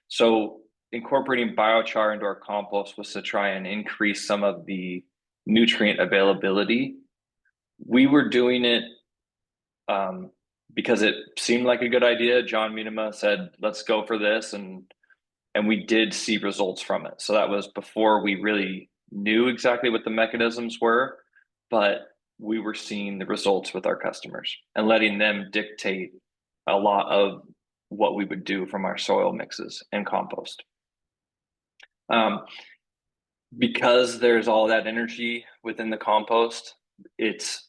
So incorporating biochar into our compost was to try and increase some of the nutrient availability. We were doing it because it seemed like a good idea. John Miedema said, let's go for this. And we did see results from it. So that was before we really knew exactly what the mechanisms were, but we were seeing the results with our customers and letting them dictate a lot of what we would do from our soil mixes and compost. Because there's all that energy within the compost, it's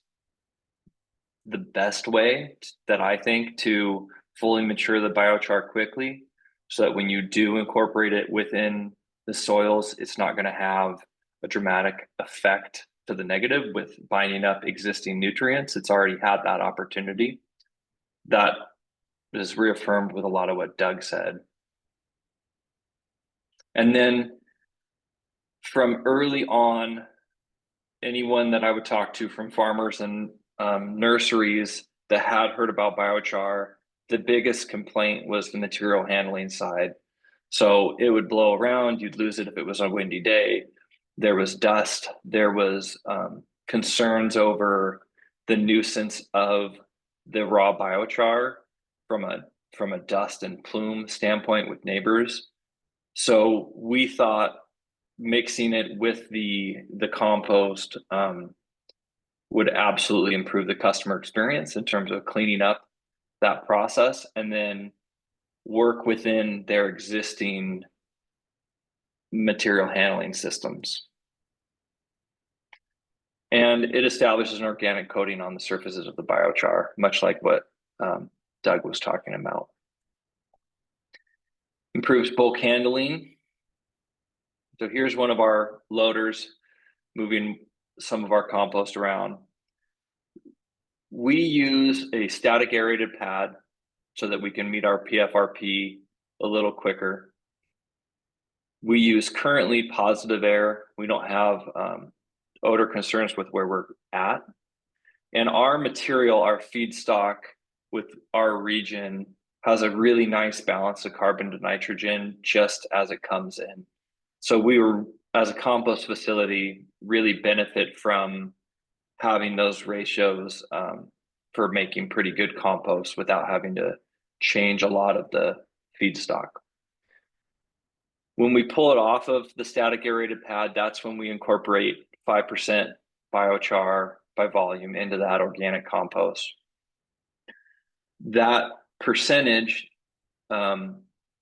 the best way that I think to fully mature the biochar quickly, so that when you do incorporate it within the soils, it's not going to have a dramatic effect to the negative with binding up existing nutrients. It's already had that opportunity. That is reaffirmed with a lot of what Doug said. And then from early on, anyone that I would talk to from farmers and nurseries that had heard about biochar, the biggest complaint was the material handling side. So it would blow around, you'd lose it if it was a windy day. There was dust, there was concerns over the nuisance of the raw biochar from a dust and plume standpoint with neighbors. So we thought mixing it with the compost would absolutely improve the customer experience in terms of cleaning up that process, and then work within their existing material handling systems. And it establishes an organic coating on the surfaces of the biochar, much like what Doug was talking about. Improves bulk handling. So here's one of our loaders moving some of our compost around. We use a static aerated pad so that we can meet our PFRP a little quicker. We use currently positive air. We don't have odor concerns with where we're at. And our material, our feedstock with our region, has a really nice balance of carbon to nitrogen just as it comes in. So we were, as a compost facility, really benefit from having those ratios for making pretty good compost without having to change a lot of the feedstock. When we pull it off of the static aerated pad, that's when we incorporate 5% biochar by volume into that organic compost. That percentage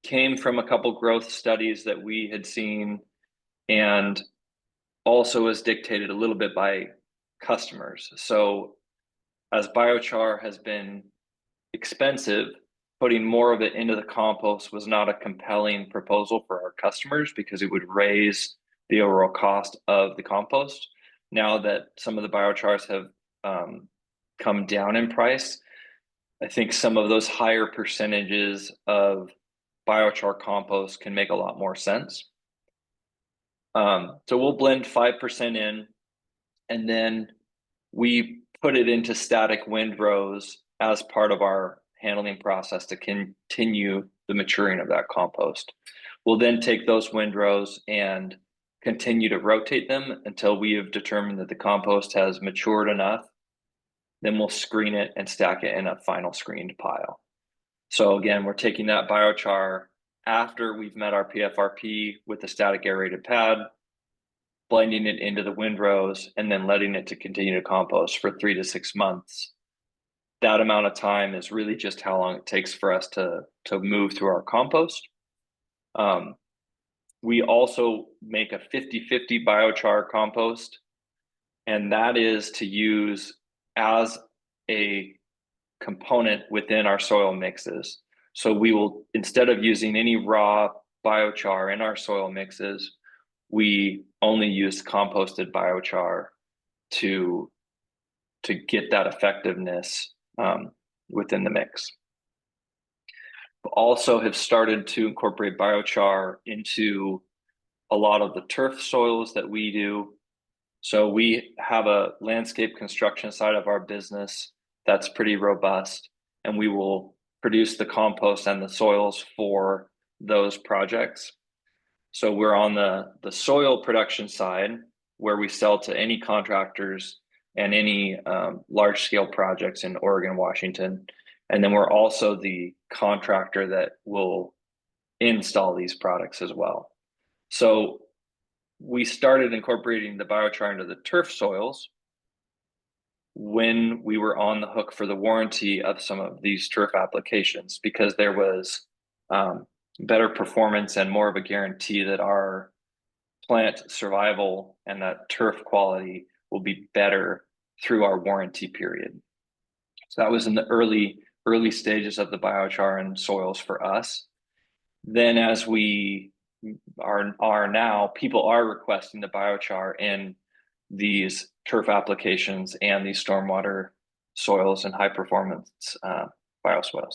came from a couple growth studies that we had seen, and also was dictated a little bit by customers. So as biochar has been expensive, putting more of it into the compost was not a compelling proposal for our customers because it would raise the overall cost of the compost. Now that some of the biochars have come down in price, I think some of those higher percentages of biochar compost can make a lot more sense. So we'll blend 5% in, and then we put it into static windrows as part of our handling process to continue the maturing of that compost. We'll then take those windrows and continue to rotate them until we have determined that the compost has matured enough. Then we'll screen it and stack it in a final screened pile. So again, we're taking that biochar after we've met our PFRP with the static aerated pad, blending it into the windrows, and then letting it to continue to compost for 3 to 6 months. That amount of time is really just how long it takes for us to move through our compost. We also make a 50-50 biochar compost, and that is to use as a component within our soil mixes. So we will, instead of using any raw biochar in our soil mixes, we only use composted biochar to get that effectiveness within the mix. We also have started to incorporate biochar into a lot of the turf soils that we do. So we have a landscape construction side of our business that's pretty robust, and we will produce the compost and the soils for those projects. So we're on the soil production side, where we sell to any contractors and any large scale projects in Oregon, Washington. And then we're also the contractor that will install these products as well. So we started incorporating the biochar into the turf soils when we were on the hook for the warranty of some of these turf applications, because there was better performance and more of a guarantee that our plant survival and that turf quality will be better through our warranty period. So that was in the early stages of the biochar and soils for us. Then as we are now, people are requesting the biochar in these turf applications and these stormwater soils and high performance biosoils.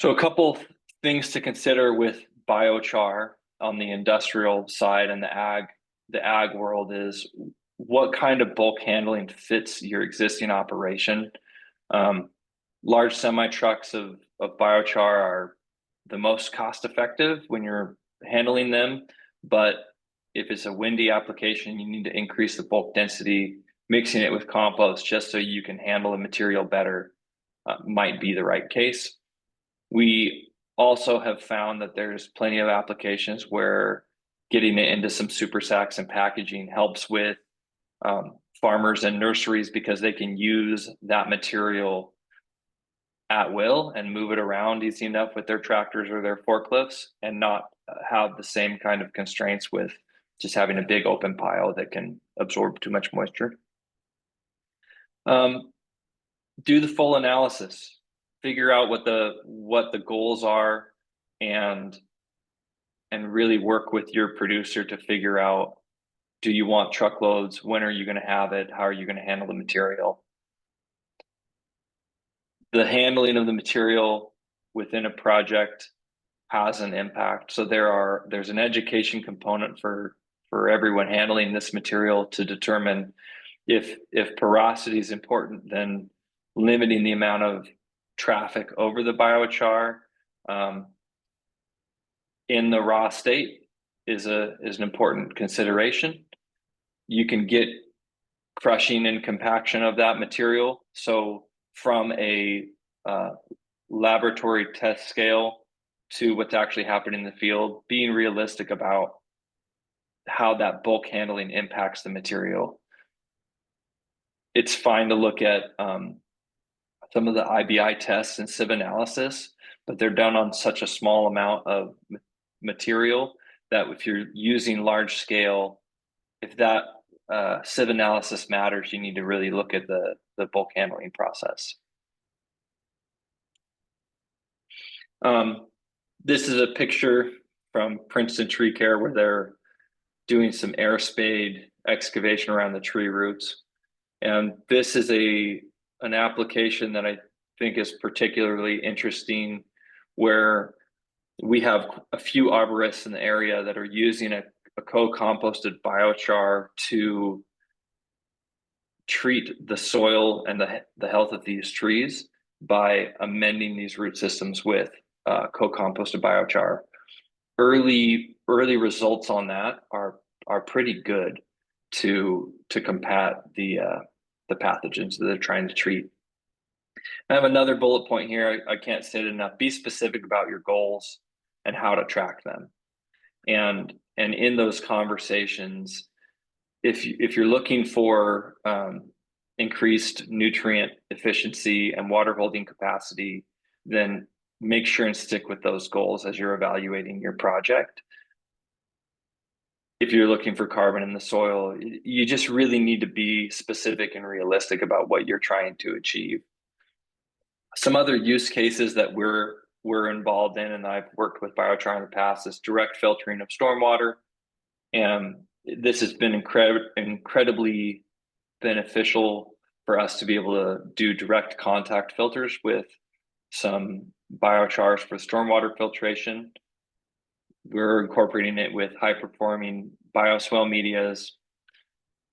So a couple things to consider with biochar on the industrial side and the ag world is what kind of bulk handling fits your existing operation. Large semi trucks of biochar are the most cost effective when you're handling them, but if it's a windy application, you need to increase the bulk density. Mixing it with compost just so you can handle the material better might be the right case. We also have found that there's plenty of applications where getting it into some super sacks and packaging helps with farmers and nurseries, because they can use that material at will and move it around easy enough with their tractors or their forklifts, and not have the same kind of constraints with just having a big open pile that can absorb too much moisture. Do the full analysis, figure out what the goals are, and really work with your producer to figure out, do you want truckloads? When are you going to have it? How are you going to handle the material? The handling of the material within a project has an impact. So there's an education component for everyone handling this material to determine if porosity is important, then limiting the amount of traffic over the biochar in the raw state is an important consideration. You can get crushing and compaction of that material. So from a laboratory test scale to what's actually happening in the field, being realistic about how that bulk handling impacts the material. It's fine to look at some of the IBI tests and sieve analysis, but they're done on such a small amount of material that if you're using large scale, if that sieve analysis matters, you need to really look at the bulk handling process. This is a picture from Princeton Tree Care where they're doing some air spade excavation around the tree roots. And this is an application that I think is particularly interesting, where we have a few arborists in the area that are using a co-composted biochar to treat the soil and the health of these trees by amending these root systems with co-composted biochar. Early results on that are pretty good to combat the pathogens that they're trying to treat. I have another bullet point here. I can't say it enough. Be specific about your goals and how to track them. And in those conversations, if you're looking for increased nutrient efficiency and water holding capacity, then make sure and stick with those goals as you're evaluating your project. If you're looking for carbon in the soil, you just really need to be specific and realistic about what you're trying to achieve. Some other use cases that we're involved in, and I've worked with biochar in the past, is direct filtering of stormwater. And this has been incredibly beneficial for us to be able to do direct contact filters with some biochars for stormwater filtration. We're incorporating it with high performing bioswale medias.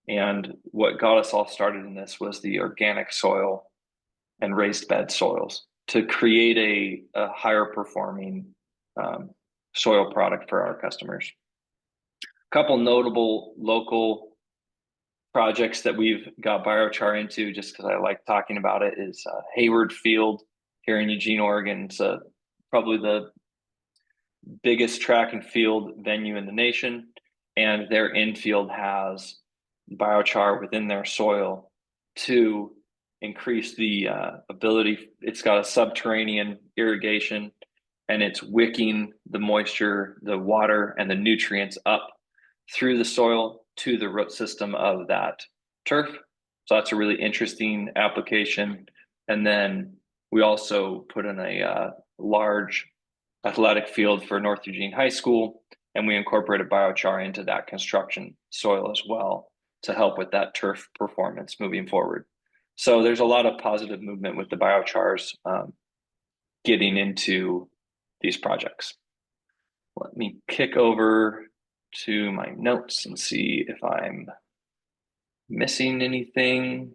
And what got us all started in this was the organic soil and raised bed soils to create a higher performing soil product for our customers. A couple notable local projects that we've got biochar into, just because I like talking about it, is Hayward Field here in Eugene, Oregon. It's probably the biggest track and field venue in the nation, and their infield has biochar within their soil to increase the ability. It's got a subterranean irrigation, and it's wicking the moisture, the water, and the nutrients up through the soil to the root system of that turf. So that's a really interesting application. And then we also put in a large athletic field for North Eugene High School, and we incorporated biochar into that construction soil as well to help with that turf performance moving forward. So there's a lot of positive movement with the biochars getting into these projects. Let me kick over to my notes and see if I'm missing anything.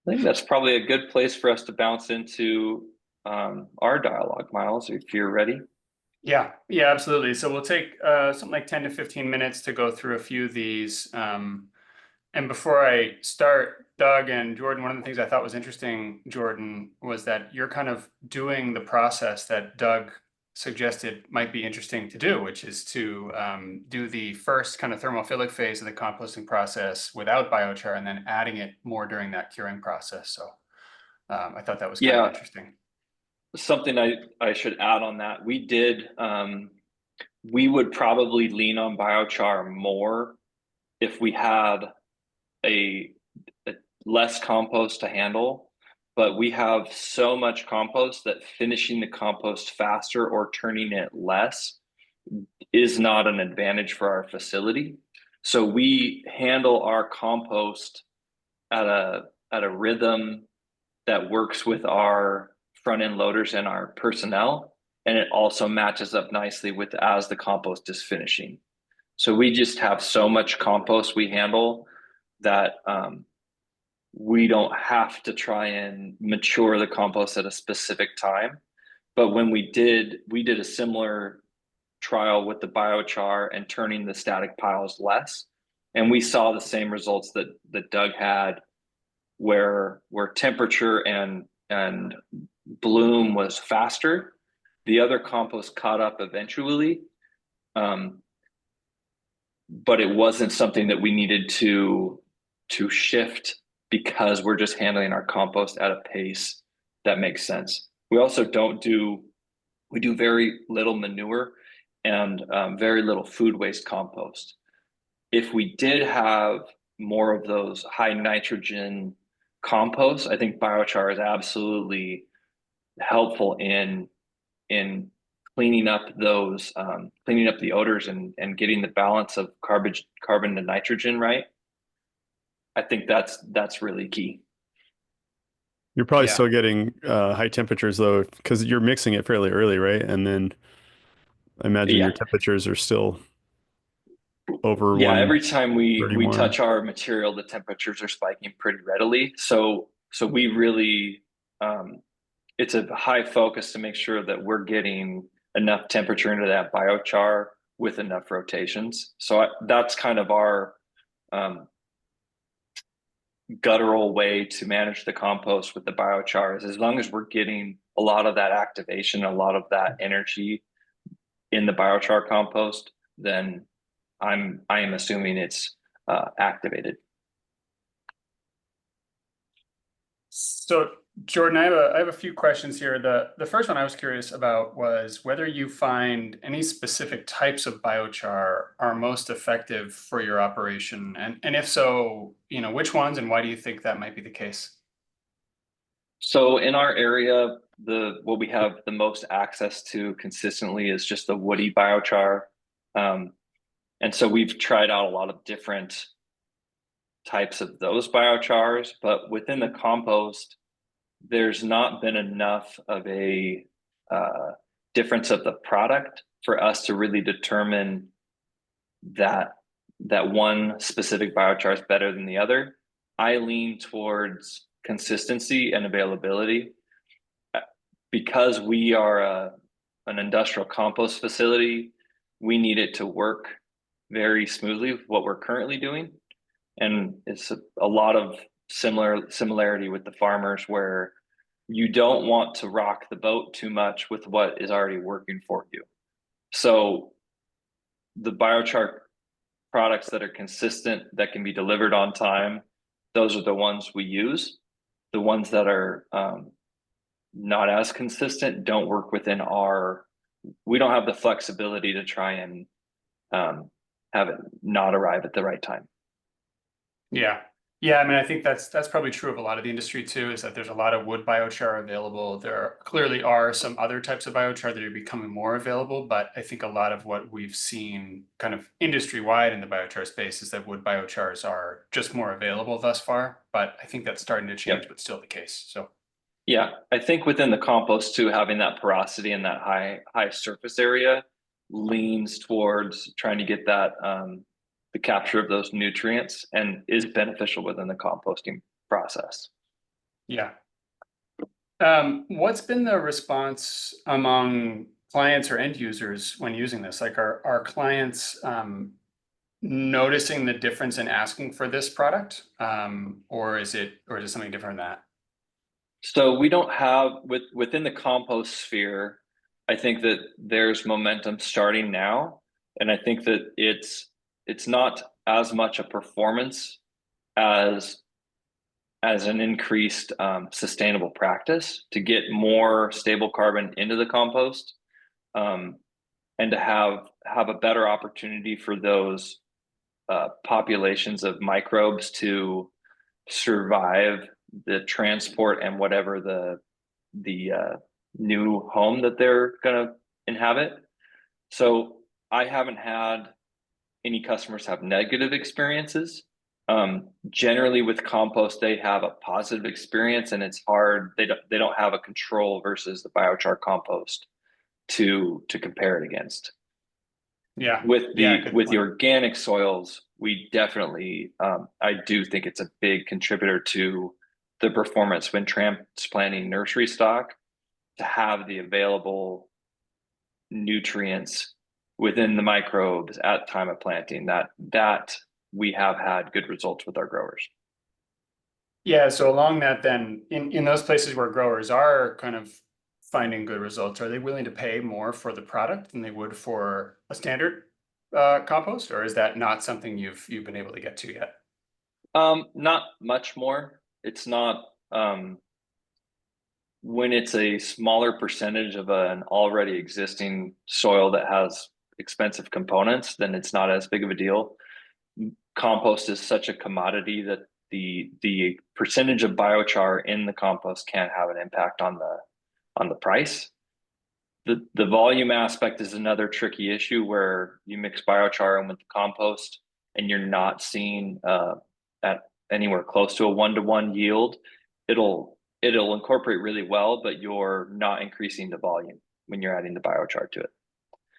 I think that's probably a good place for us to bounce into our dialogue, Myles, if you're ready. Yeah, absolutely. So we'll take something like 10 to 15 minutes to go through a few of these. And before I start, Doug and Jordan, one of the things I thought was interesting, Jordan, was that you're kind of doing the process that Doug suggested might be interesting to do, which is to do the first kind of thermophilic phase of the composting process without biochar and then adding it more during that curing process. So I thought that was kind of interesting. Something I should add on that, we would probably lean on biochar more if we had a less compost to handle, but we have so much compost that finishing the compost faster or turning it less is not an advantage for our facility. So we handle our compost at a rhythm that works with our front end loaders and our personnel, and it also matches up nicely with as the compost is finishing. So we just have so much compost we handle that we don't have to try and mature the compost at a specific time. But when we did a similar trial with the biochar and turning the static piles less, and we saw the same results that Doug had, where temperature and bloom was faster. The other compost caught up eventually. but it wasn't something that we needed to shift because we're just handling our compost at a pace that makes sense. We also we do very little manure and very little food waste compost. If we did have more of those high nitrogen composts, I think biochar is absolutely helpful in cleaning up those cleaning up the odors and getting the balance of carbon to nitrogen right. I think that's really key. You're probably Yeah. still getting high temperatures though, because you're mixing it fairly early, right? And then I imagine Yeah. your temperatures are still over Yeah, every time we 131. touch our material, the temperatures are spiking pretty readily. So we really it's a high focus to make sure that we're getting enough temperature into that biochar with enough rotations. So that's kind of our guttural way to manage the compost with the biochar is as long as we're getting a lot of that activation, a lot of that energy in the biochar compost, then I am assuming it's activated. So Jordan, I have a few questions here. The first one I was curious about was whether you find any specific types of biochar are most effective for your operation, and if so, which ones and why do you think that might be the case? So in our area, what we have the most access to consistently is just the woody biochar. And so we've tried out a lot of different types of those biochars, but within the compost, there's not been enough of a difference of the product for us to really determine that one specific biochar is better than the other. I lean towards consistency and availability. Because we are an industrial compost facility, we need it to work very smoothly with what we're currently doing. And it's a lot of similarity with the farmers where you don't want to rock the boat too much with what is already working for you. So the biochar products that are consistent, that can be delivered on time, those are the ones we use. The ones that are not as consistent don't work within we don't have the flexibility to try and have it not arrive at the right time. Yeah. Yeah, I mean, I think that's probably true of a lot of the industry too, is that there's a lot of wood biochar available. There clearly are some other types of biochar that are becoming more available, but I think a lot of what we've seen kind of industry-wide in the biochar space is that wood biochars are just more available thus far, but I think that's starting to change, but still the case. So yeah, I think within the compost too, having that porosity and that high surface area leans towards trying to get that the capture of those nutrients and is beneficial within the composting process. Yeah. What's been the response among clients or end users when using this? Like, are clients noticing the difference in asking for this product, or is it something different than that? So we don't have within the compost sphere. I think that there's momentum starting now, and I think that it's not as much a performance as an increased sustainable practice to get more stable carbon into the compost, and to have a better opportunity for those populations of microbes to survive the transport and whatever the new home that they're going to inhabit. So I haven't had any customers have negative experiences. Generally with compost, they have a positive experience, and it's hard. They don't have a control versus the biochar compost to compare it against. Yeah. With the point. organic soils, we definitely, I do think it's a big contributor to the performance when transplanting nursery stock, to have the available nutrients within the microbes at time of planting, that we have had good results with our growers. Yeah, so along that then, in those places where growers are kind of finding good results, are they willing to pay more for the product than they would for a standard compost, or is that not something you've been able to get to yet? Not much more. It's not, when it's a smaller percentage of an already existing soil that has expensive components, then it's not as big of a deal. Compost is such a commodity that the percentage of biochar in the compost can have an impact on the price. The volume aspect is another tricky issue where you mix biochar in with the compost and you're not seeing at anywhere close to a 1-to-1 yield. It'll incorporate really well, but you're not increasing the volume when you're adding the biochar to it.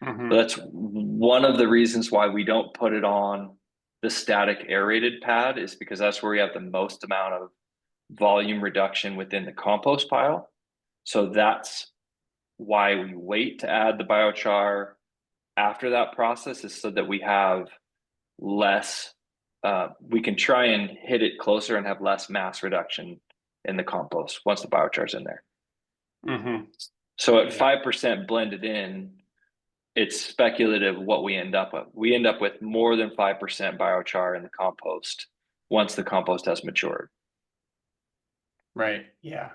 Mm-hmm. So that's one of the reasons why we don't put it on the static aerated pad, is because that's where we have the most amount of volume reduction within the compost pile. So that's why we wait to add the biochar after that process, is so that we have less, we can try and hit it closer and have less mass reduction in the compost once the biochar is in there. Mm-hmm. So at 5% blended in, it's speculative what we end up with. We end up with more than 5% biochar in the compost once the compost has matured. Right. Yeah.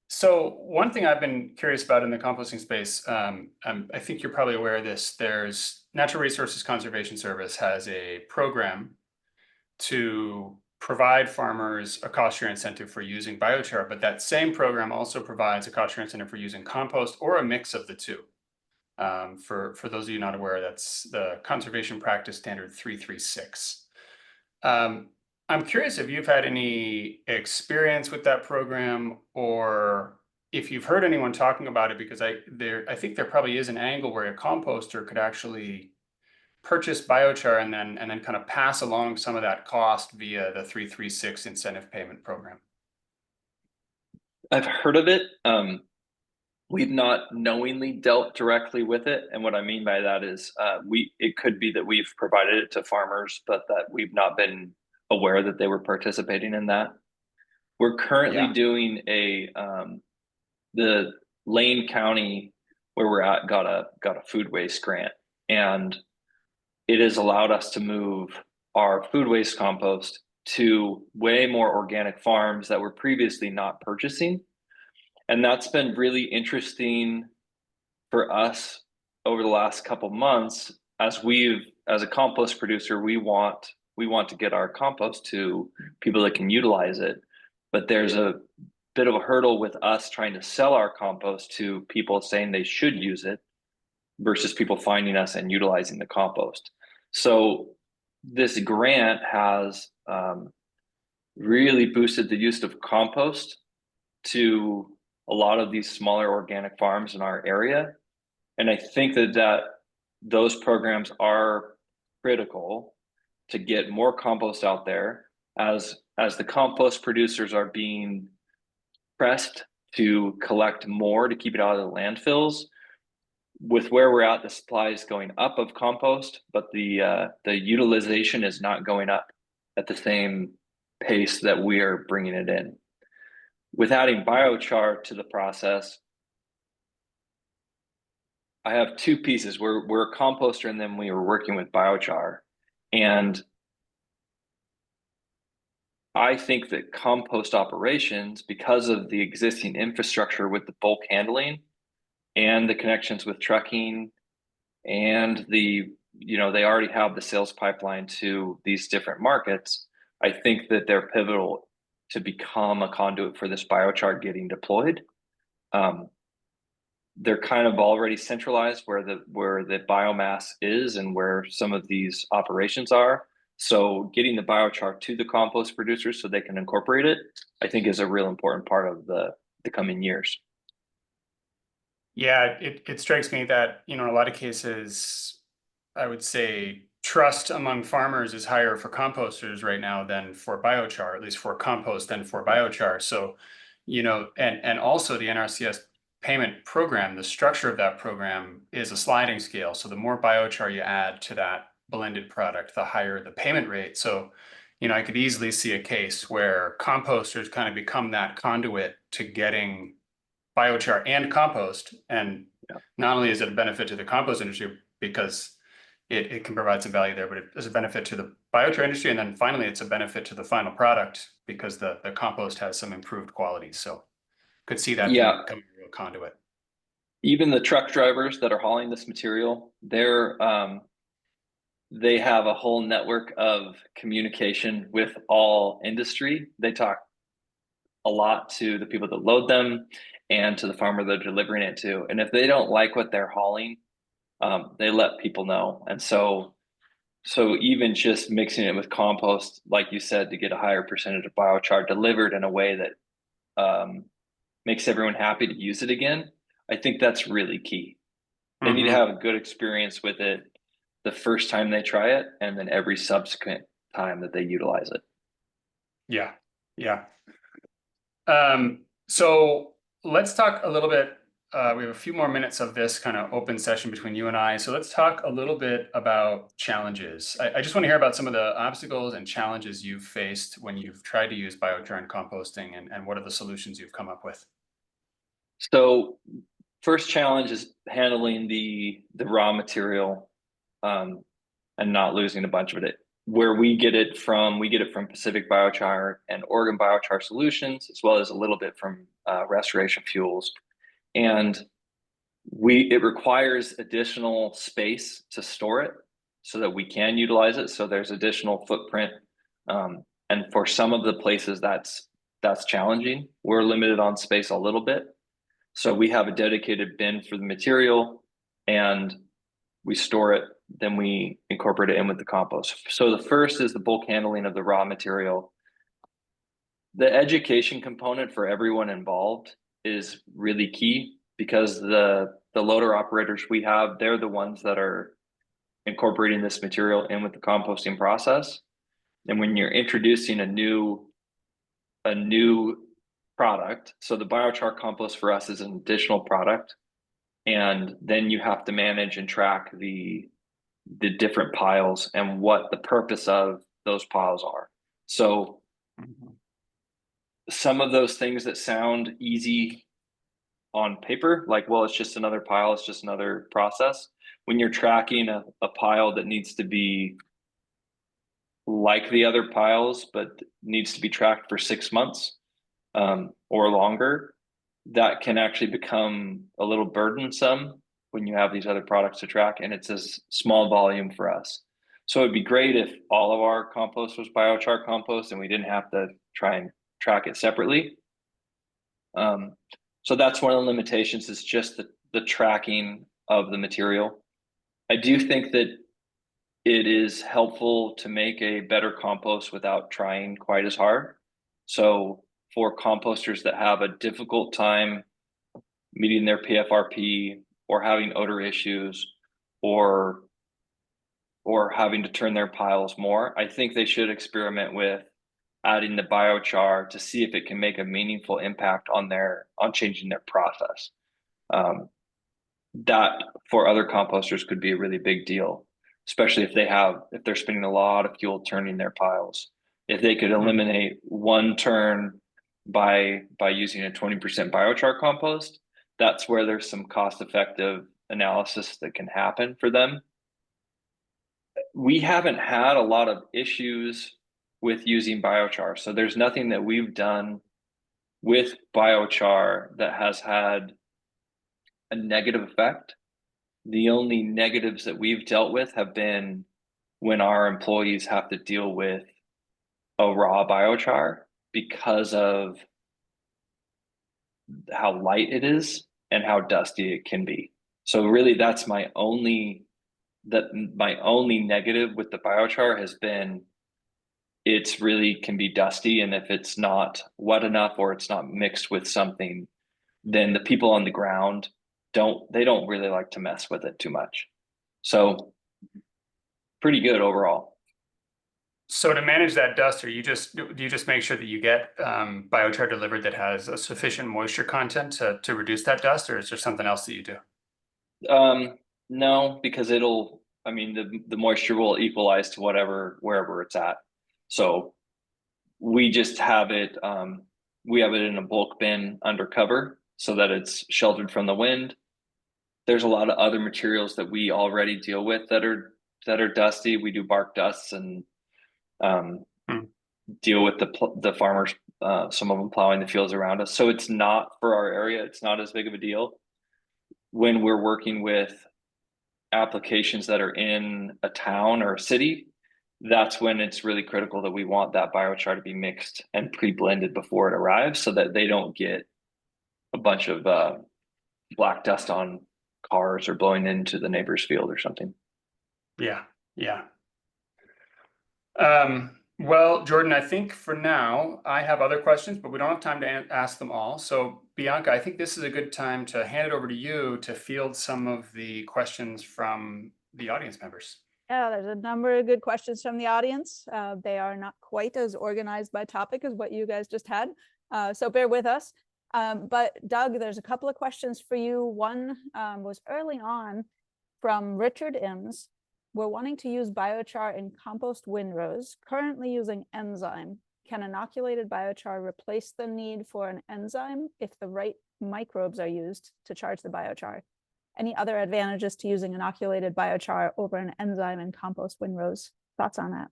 So one thing I've been curious about in the composting space, I think you're probably aware of this. There's Natural Resources Conservation Service has a program to provide farmers a cost share incentive for using biochar, but that same program also provides a cost share incentive for using compost or a mix of the two. For those of you not aware, that's the Conservation Practice Standard 336. I'm curious if you've had any experience with that program, or if you've heard anyone talking about it, because I think there probably is an angle where a composter could actually purchase biochar and then kind of pass along some of that cost via the 336 incentive payment program. I've heard of it. We've not knowingly dealt directly with it. And what I mean by that is it could be that we've provided it to farmers, but that we've not been aware that they were participating in that. We're currently doing the Lane County where we're at got a food waste grant, and it has allowed us to move our food waste compost to way more organic farms that were previously not purchasing. And that's been really interesting for us over the last couple months, as a compost producer, we want to get our compost to people that can utilize it. But there's a bit of a hurdle with us trying to sell our compost to people saying they should use it versus people finding us and utilizing the compost. So this grant has really boosted the use of compost to a lot of these smaller organic farms in our area. And I think that those programs are critical to get more compost out there, as the compost producers are being pressed to collect more to keep it out of the landfills. With where we're at, the supply is going up of compost, but the utilization is not going up at the same pace that we are bringing it in. With adding biochar to the process, I have two pieces. We're a composter, and then we were working with biochar. And I think that compost operations, because of the existing infrastructure with the bulk handling and the connections with trucking, and they already have the sales pipeline to these different markets, I think that they're pivotal to become a conduit for this biochar getting deployed. They're kind of already centralized where the biomass is and where some of these operations are. So getting the biochar to the compost producers so they can incorporate it, I think, is a real important part of the coming years. Yeah, it strikes me that, in a lot of cases, I would say trust among farmers is higher for composters right now than for biochar, at least for compost than for biochar. So, and also the NRCS payment program, the structure of that program is a sliding scale. So the more biochar you add to that blended product, the higher the payment rate. So, I could easily see a case where composters kind of become that conduit to getting biochar and compost. And not only is it a benefit to the compost industry, because it can provide some value there, but there's a benefit to the biochar industry. And then finally, it's a benefit to the final product because the compost has some improved qualities. So could see that Yeah. becoming a real conduit. Even the truck drivers that are hauling this material, they have a whole network of communication with all industry. They talk a lot to the people that load them and to the farmer they're delivering it to. And if they don't like what they're hauling, they let people know. And so even just mixing it with compost, like you said, to get a higher percentage of biochar delivered in a way that makes everyone happy to use it again, I think that's really key. They need to have a good experience with it the first time they try it, and then every subsequent time that they utilize it. Yeah. Yeah. So let's talk a little bit. We have a few more minutes of this kind of open session between you and I. So let's talk a little bit about challenges. I just want to hear about some of the obstacles and challenges you've faced when you've tried to use biochar and composting, and what are the solutions you've come up with? So first challenge is handling the raw material and not losing a bunch of it. Where we get it from Pacific Biochar and Oregon Biochar Solutions, as well as a little bit from Restoration Fuels. And it requires additional space to store it so that we can utilize it. So there's additional footprint. And for some of the places that's challenging. We're limited on space a little bit. So we have a dedicated bin for the material and we store it, then we incorporate it in with the compost. So the first is the bulk handling of the raw material. The education component for everyone involved is really key because the loader operators we have, they're the ones that are incorporating this material in with the composting process. And when you're introducing a new product, so the biochar compost for us is an additional product, and then you have to manage and track the different piles and what the purpose of those piles are. So some of those things that sound easy on paper, like, well, it's just another pile, it's just another process. When you're tracking a pile that needs to be like the other piles, but needs to be tracked for 6 months or longer, that can actually become a little burdensome when you have these other products to track, and it's a small volume for us. So it'd be great if all of our compost was biochar compost and we didn't have to try and track it separately. So that's one of the limitations, is just the tracking of the material. I do think that it is helpful to make a better compost without trying quite as hard. So for composters that have a difficult time meeting their PFRP or having odor issues or having to turn their piles more, I think they should experiment with adding the biochar to see if it can make a meaningful impact on changing their process. That for other composters could be a really big deal, especially if they're spending a lot of fuel turning their piles. If they could eliminate one turn by using a 20% biochar compost, that's where there's some cost-effective analysis that can happen for them. We haven't had a lot of issues with using biochar, so there's nothing that we've done with biochar that has had a negative effect. The only negatives that we've dealt with have been when our employees have to deal with a raw biochar because of how light it is and how dusty it can be. So really that's my only negative with the biochar has been it's really can be dusty, and if it's not wet enough or it's not mixed with something, then the people on the ground don't really like to mess with it too much. So pretty good overall. So to manage that dust, do you just make sure that you get biochar delivered that has a sufficient moisture content to reduce that dust, or is there something else that you do? No, because the moisture will equalize to wherever it's at. So we just have it, we have it in a bulk bin under cover so that it's sheltered from the wind. there's a lot of other materials that we already deal with that are dusty. We do bark dusts and deal with the farmers, some of them plowing the fields around us. So it's not for our area. It's not as big of a deal. When we're working with applications that are in a town or a city, that's when it's really critical that we want that biochar to be mixed and pre-blended before it arrives so that they don't get a bunch of black dust on cars or blowing into the neighbor's field or something. Yeah. Well, Jordan, I think for now I have other questions, but we don't have time to ask them all. So Bianca, I think this is a good time to hand it over to you to field some of the questions from the audience members. Yeah, there's a number of good questions from the audience. They are not quite as organized by topic as what you guys just had, so bear with us. But Doug, there's a couple of questions for you. One was early on from Richard Ims. We're wanting to use biochar in compost windrows, currently using enzyme. Can inoculated biochar replace the need for an enzyme if the right microbes are used to charge the biochar? Any other advantages to using inoculated biochar over an enzyme in compost windrows? Thoughts on that?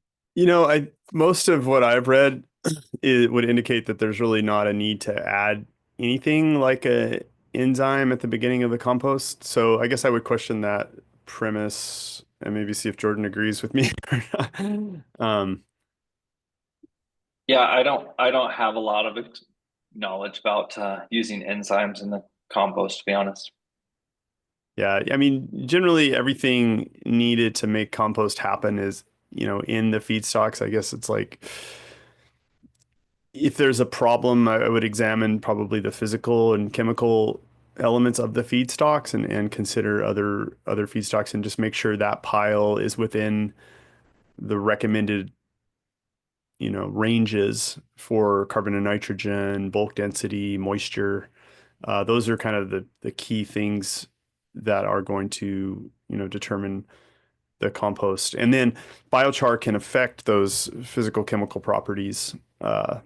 Most of what I've read it would indicate that there's really not a need to add anything like a enzyme at the beginning of the compost. So I guess I would question that premise and maybe see if Jordan agrees with me or not. Yeah, I don't have a lot of knowledge about using enzymes in the compost, to be honest. Yeah, I mean, generally everything needed to make compost happen is, in the feedstocks. I guess it's like if there's a problem, I would examine probably the physical and chemical elements of the feedstocks and consider other feedstocks and just make sure that pile is within the recommended ranges for carbon and nitrogen, bulk density, moisture. Those are kind of the key things that are going to determine the compost. And then biochar can affect those physical chemical properties, like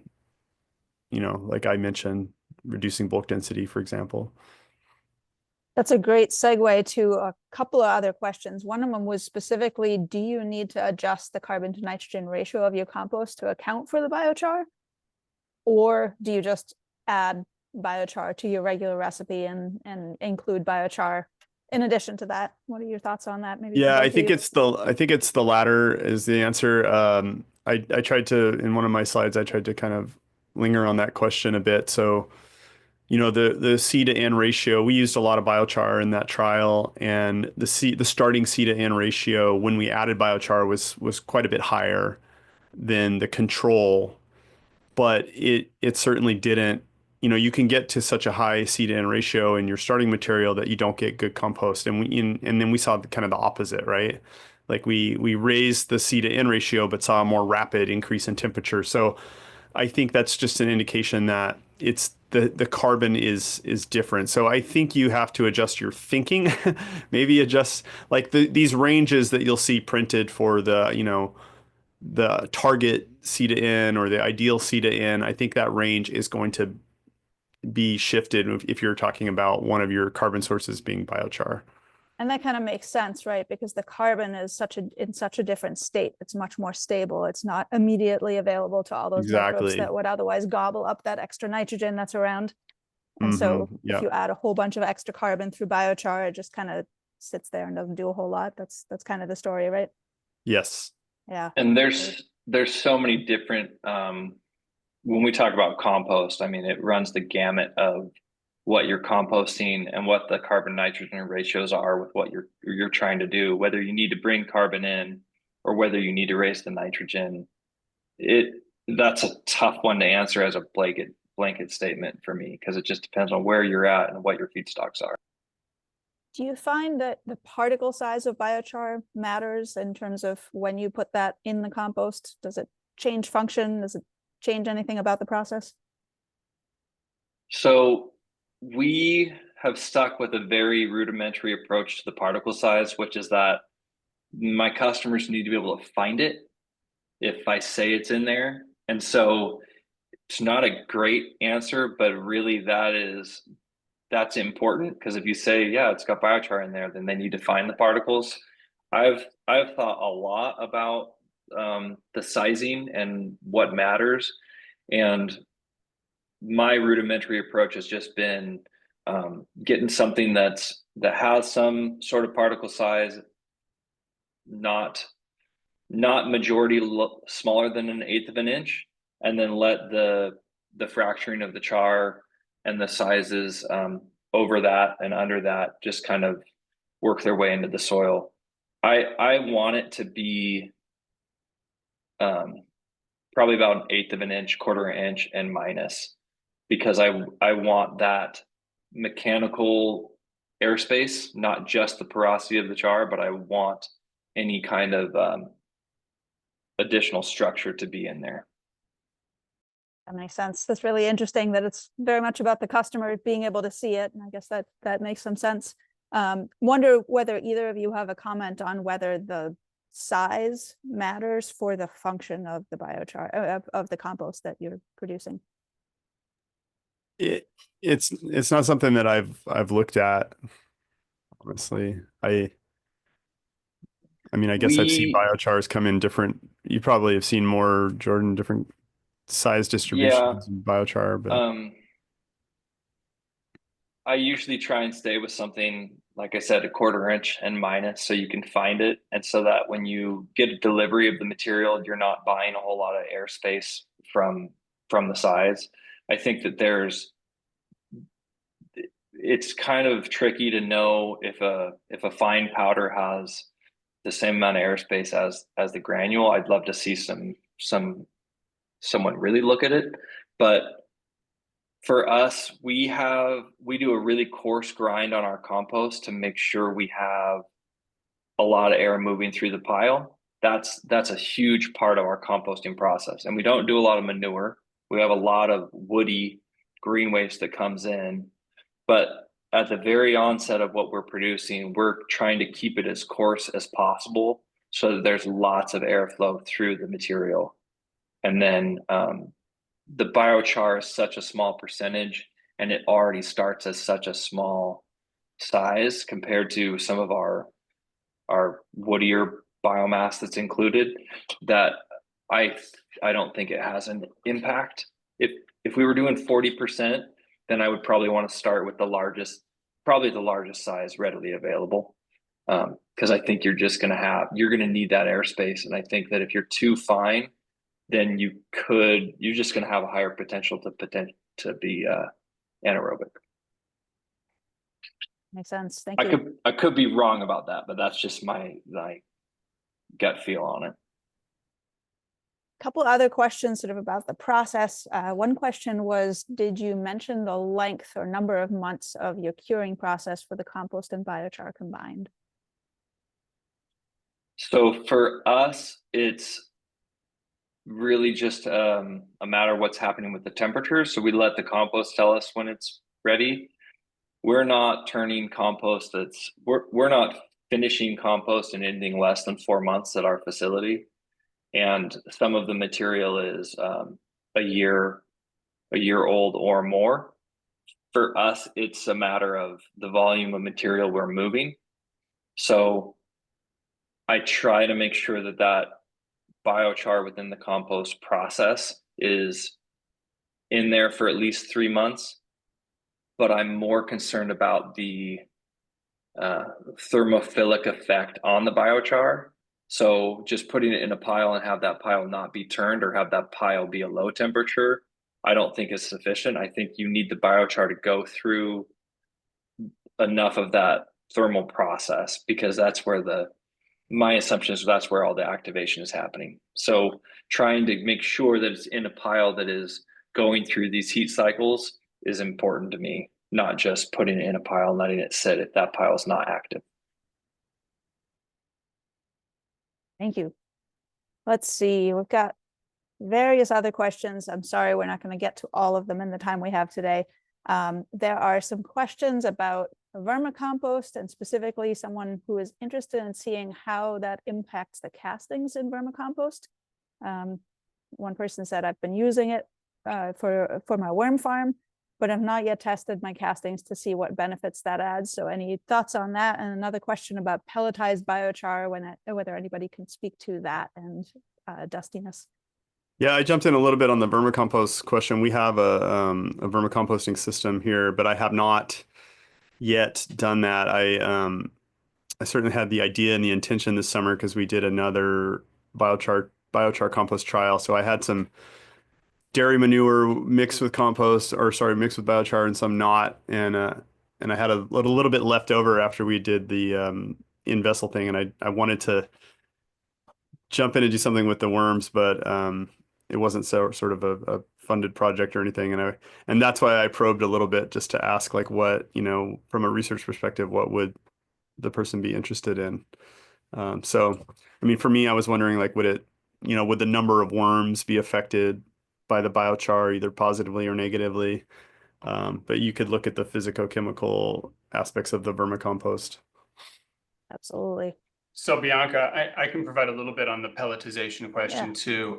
I mentioned, reducing bulk density, for example. That's a great segue to a couple of other questions. One of them was specifically, do you need to adjust the carbon to nitrogen ratio of your compost to account for the biochar? Or do you just add biochar to your regular recipe and include biochar in addition to that? What are your thoughts on that? Maybe I think it's the latter is the answer. I tried to, in one of my slides, I tried to kind of linger on that question a bit. So the C to N ratio, we used a lot of biochar in that trial, and the starting C to N ratio when we added biochar was quite a bit higher than the control, but it certainly didn't. You can get to such a high C to N ratio in your starting material that you don't get good compost, and then we saw kind of the opposite, right? Like we raised the C to N ratio, but saw a more rapid increase in temperature. So I think that's just an indication that it's the carbon is different. So I think you have to adjust your thinking, maybe adjust like these ranges that you'll see printed for the target C to N or the ideal C to N. I think that range is going to be shifted if you're talking about one of your carbon sources being biochar. And that kind of makes sense, right? Because the carbon is in such a different state. It's much more stable. It's not immediately available to all those microbes that would otherwise gobble up that extra nitrogen that's around. And so if you add a whole bunch of extra carbon through biochar, it just kind of sits there and doesn't do a whole lot. That's kind of the story, right? Yes. Yeah. And there's so many different when we talk about compost, I mean, it runs the gamut of what you're composting and what the carbon nitrogen ratios are with what you're trying to do, whether you need to bring carbon in or whether you need to raise the nitrogen. That's a tough one to answer as a blanket statement for me, because it just depends on where you're at and what your feedstocks are. Do you find that the particle size of biochar matters in terms of when you put that in the compost? Does it change function? Does it change anything about the process? So we have stuck with a very rudimentary approach to the particle size, which is that my customers need to be able to find it if I say it's in there. And so it's not a great answer, but really that is that's important, because if you say, yeah, it's got biochar in there, then they need to find the particles. I've thought a lot about the sizing and what matters, and my rudimentary approach has just been getting something that has some sort of particle size, not majority smaller than 1/8 of an inch, and then let the fracturing of the char and the sizes over that and under that just kind of work their way into the soil. I want it to be probably about 1/8 of an inch, 1/4 inch, and minus, because I want that mechanical airspace, not just the porosity of the char, but I want any kind of additional structure to be in there. That makes sense. That's really interesting that it's very much about the customer being able to see it. And I guess that makes some sense. Wonder whether either of you have a comment on whether the size matters for the function of the biochar, of the compost that you're producing. It's not something that I've looked at, honestly. I mean, I guess I've seen biochars come in different. You probably have seen more, Jordan, different size distributions of biochar, but I usually try and stay with something, like I said, 1/4 inch and minus, so you can find it, and so that when you get a delivery of the material, you're not buying a whole lot of airspace from the size. I think that it's kind of tricky to know if a fine powder has the same amount of airspace as the granule. I'd love to see someone really look at it, but for us, we do a really coarse grind on our compost to make sure we have a lot of air moving through the pile. That's a huge part of our composting process. And we don't do a lot of manure. We have a lot of woody green waste that comes in, but at the very onset of what we're producing, we're trying to keep it as coarse as possible so that there's lots of airflow through the material. And then the biochar is such a small percentage, and it already starts as such a small size compared to some of our woodier biomass that's included, that I don't think it has an impact. If we were doing 40%, then I would probably want to start with the largest size readily available, because I think you're just going to need that airspace. And I think that if you're too fine, then you're just going to have a higher potential to be anaerobic. Makes sense. Thank you. I could be wrong about that, but that's just my gut feel on it. A couple other questions sort of about the process. One question was, did you mention the length or number of months of your curing process for the compost and biochar combined? So for us, it's really just a matter of what's happening with the temperature. So we let the compost tell us when it's ready. We're not turning compost we're not finishing compost in anything less than 4 months at our facility. And some of the material is a year old or more. For us, it's a matter of the volume of material we're moving. So I try to make sure that biochar within the compost process is in there for at least 3 months, but I'm more concerned about the thermophilic effect on the biochar. So just putting it in a pile and have that pile not be turned, or have that pile be a low temperature, I don't think is sufficient. I think you need the biochar to go through enough of that thermal process, because that's where my assumption is that's where all the activation is happening. So trying to make sure that it's in a pile that is going through these heat cycles is important to me, not just putting it in a pile and letting it sit if that pile is not active. Thank you. Let's see, we've got various other questions. I'm sorry, we're not going to get to all of them in the time we have today. There are some questions about vermicompost, and specifically someone who is interested in seeing how that impacts the castings in vermicompost. One person said, I've been using it for my worm farm, but I've not yet tested my castings to see what benefits that adds. So any thoughts on that? And another question about pelletized biochar, whether anybody can speak to that and dustiness. Yeah, I jumped in a little bit on the vermicompost question. We have a vermicomposting system here, but I have not yet done that. I certainly had the idea and the intention this summer because we did another biochar compost trial. So I had some dairy manure mixed with compost, or sorry, mixed with biochar and some not, and I had a little bit left over after we did the in vessel thing, and I wanted to jump in and do something with the worms, but it wasn't sort of a funded project or anything, and that's why I probed a little bit just to ask, like, what, from a research perspective, what would the person be interested in? So I mean, for me, I was wondering, like, would the number of worms be affected by the biochar either positively or negatively? But you could look at the physicochemical aspects of the vermicompost. Absolutely. So Bianca, I can provide a little bit on the pelletization question too.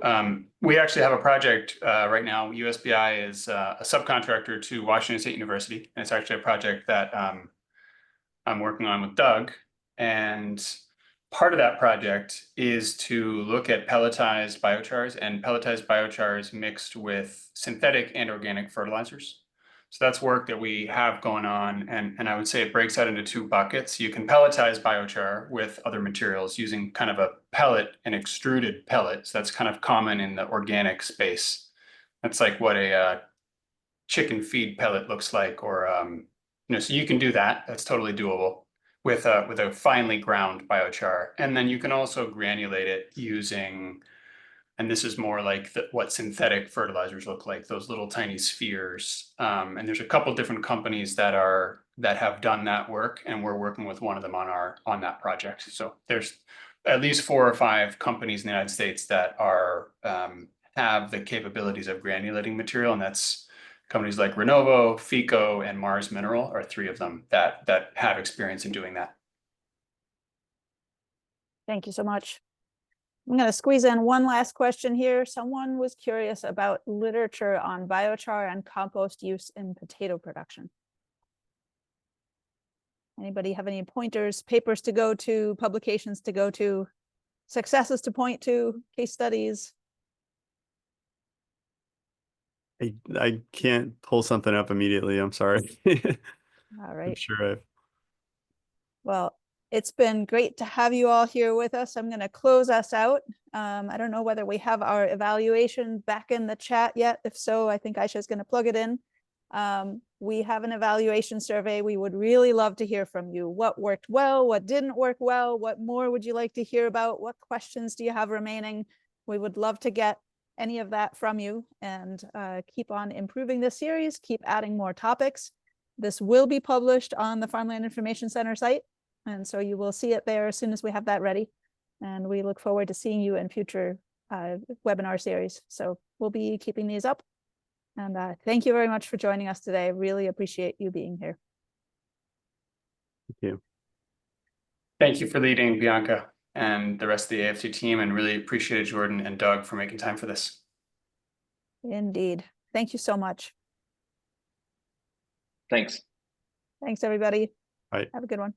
We actually have a project right now. USBI is a subcontractor to Washington State University, and it's actually a project that I'm working on with Doug. And part of that project is to look at pelletized biochars and pelletized biochars mixed with synthetic and organic fertilizers. So that's work that we have going on, and I would say it breaks out into two buckets. You can pelletize biochar with other materials using kind of a pellet, an extruded pellet. So that's kind of common in the organic space. That's like what a chicken feed pellet looks like, or so you can do that. That's totally doable with a finely ground biochar. And then you can also granulate it using, and this is more like what synthetic fertilizers look like, those little tiny spheres. And there's a couple different companies that have done that work, and we're working with one of them on that project. So there's at least 4 or 5 companies in the United States that have the capabilities of granulating material, and that's companies like Renovo, FICO, and Mars Mineral are 3 of them that have experience in doing that. Thank you so much. I'm going to squeeze in one last question here. Someone was curious about literature on biochar and compost use in potato production. Anybody have any pointers, papers to go to, publications to go to, successes to point to, case studies? I can't pull something up immediately. I'm sorry. All right. I'm sure Well, it's been great to have you all here with us. I'm going to close us out. I don't know whether we have our evaluation back in the chat yet. If so, I think Aisha's going to plug it in. We have an evaluation survey. We would really love to hear from you. What worked well? What didn't work well? What more would you like to hear about? What questions do you have remaining? We would love to get any of that from you, and keep on improving this series, keep adding more topics. This will be published on the Farmland Information Center site, and so you will see it there as soon as we have that ready. And we look forward to seeing you in future webinar series. So we'll be keeping these up. And thank you very much for joining us today. Really appreciate you being here. Thank you. Thank you for leading, Bianca, and the rest of the AFC team, and really appreciated Jordan and Doug for making time for this. Indeed. Thank you so much. Thanks. Thanks, everybody. Bye. Have a good one.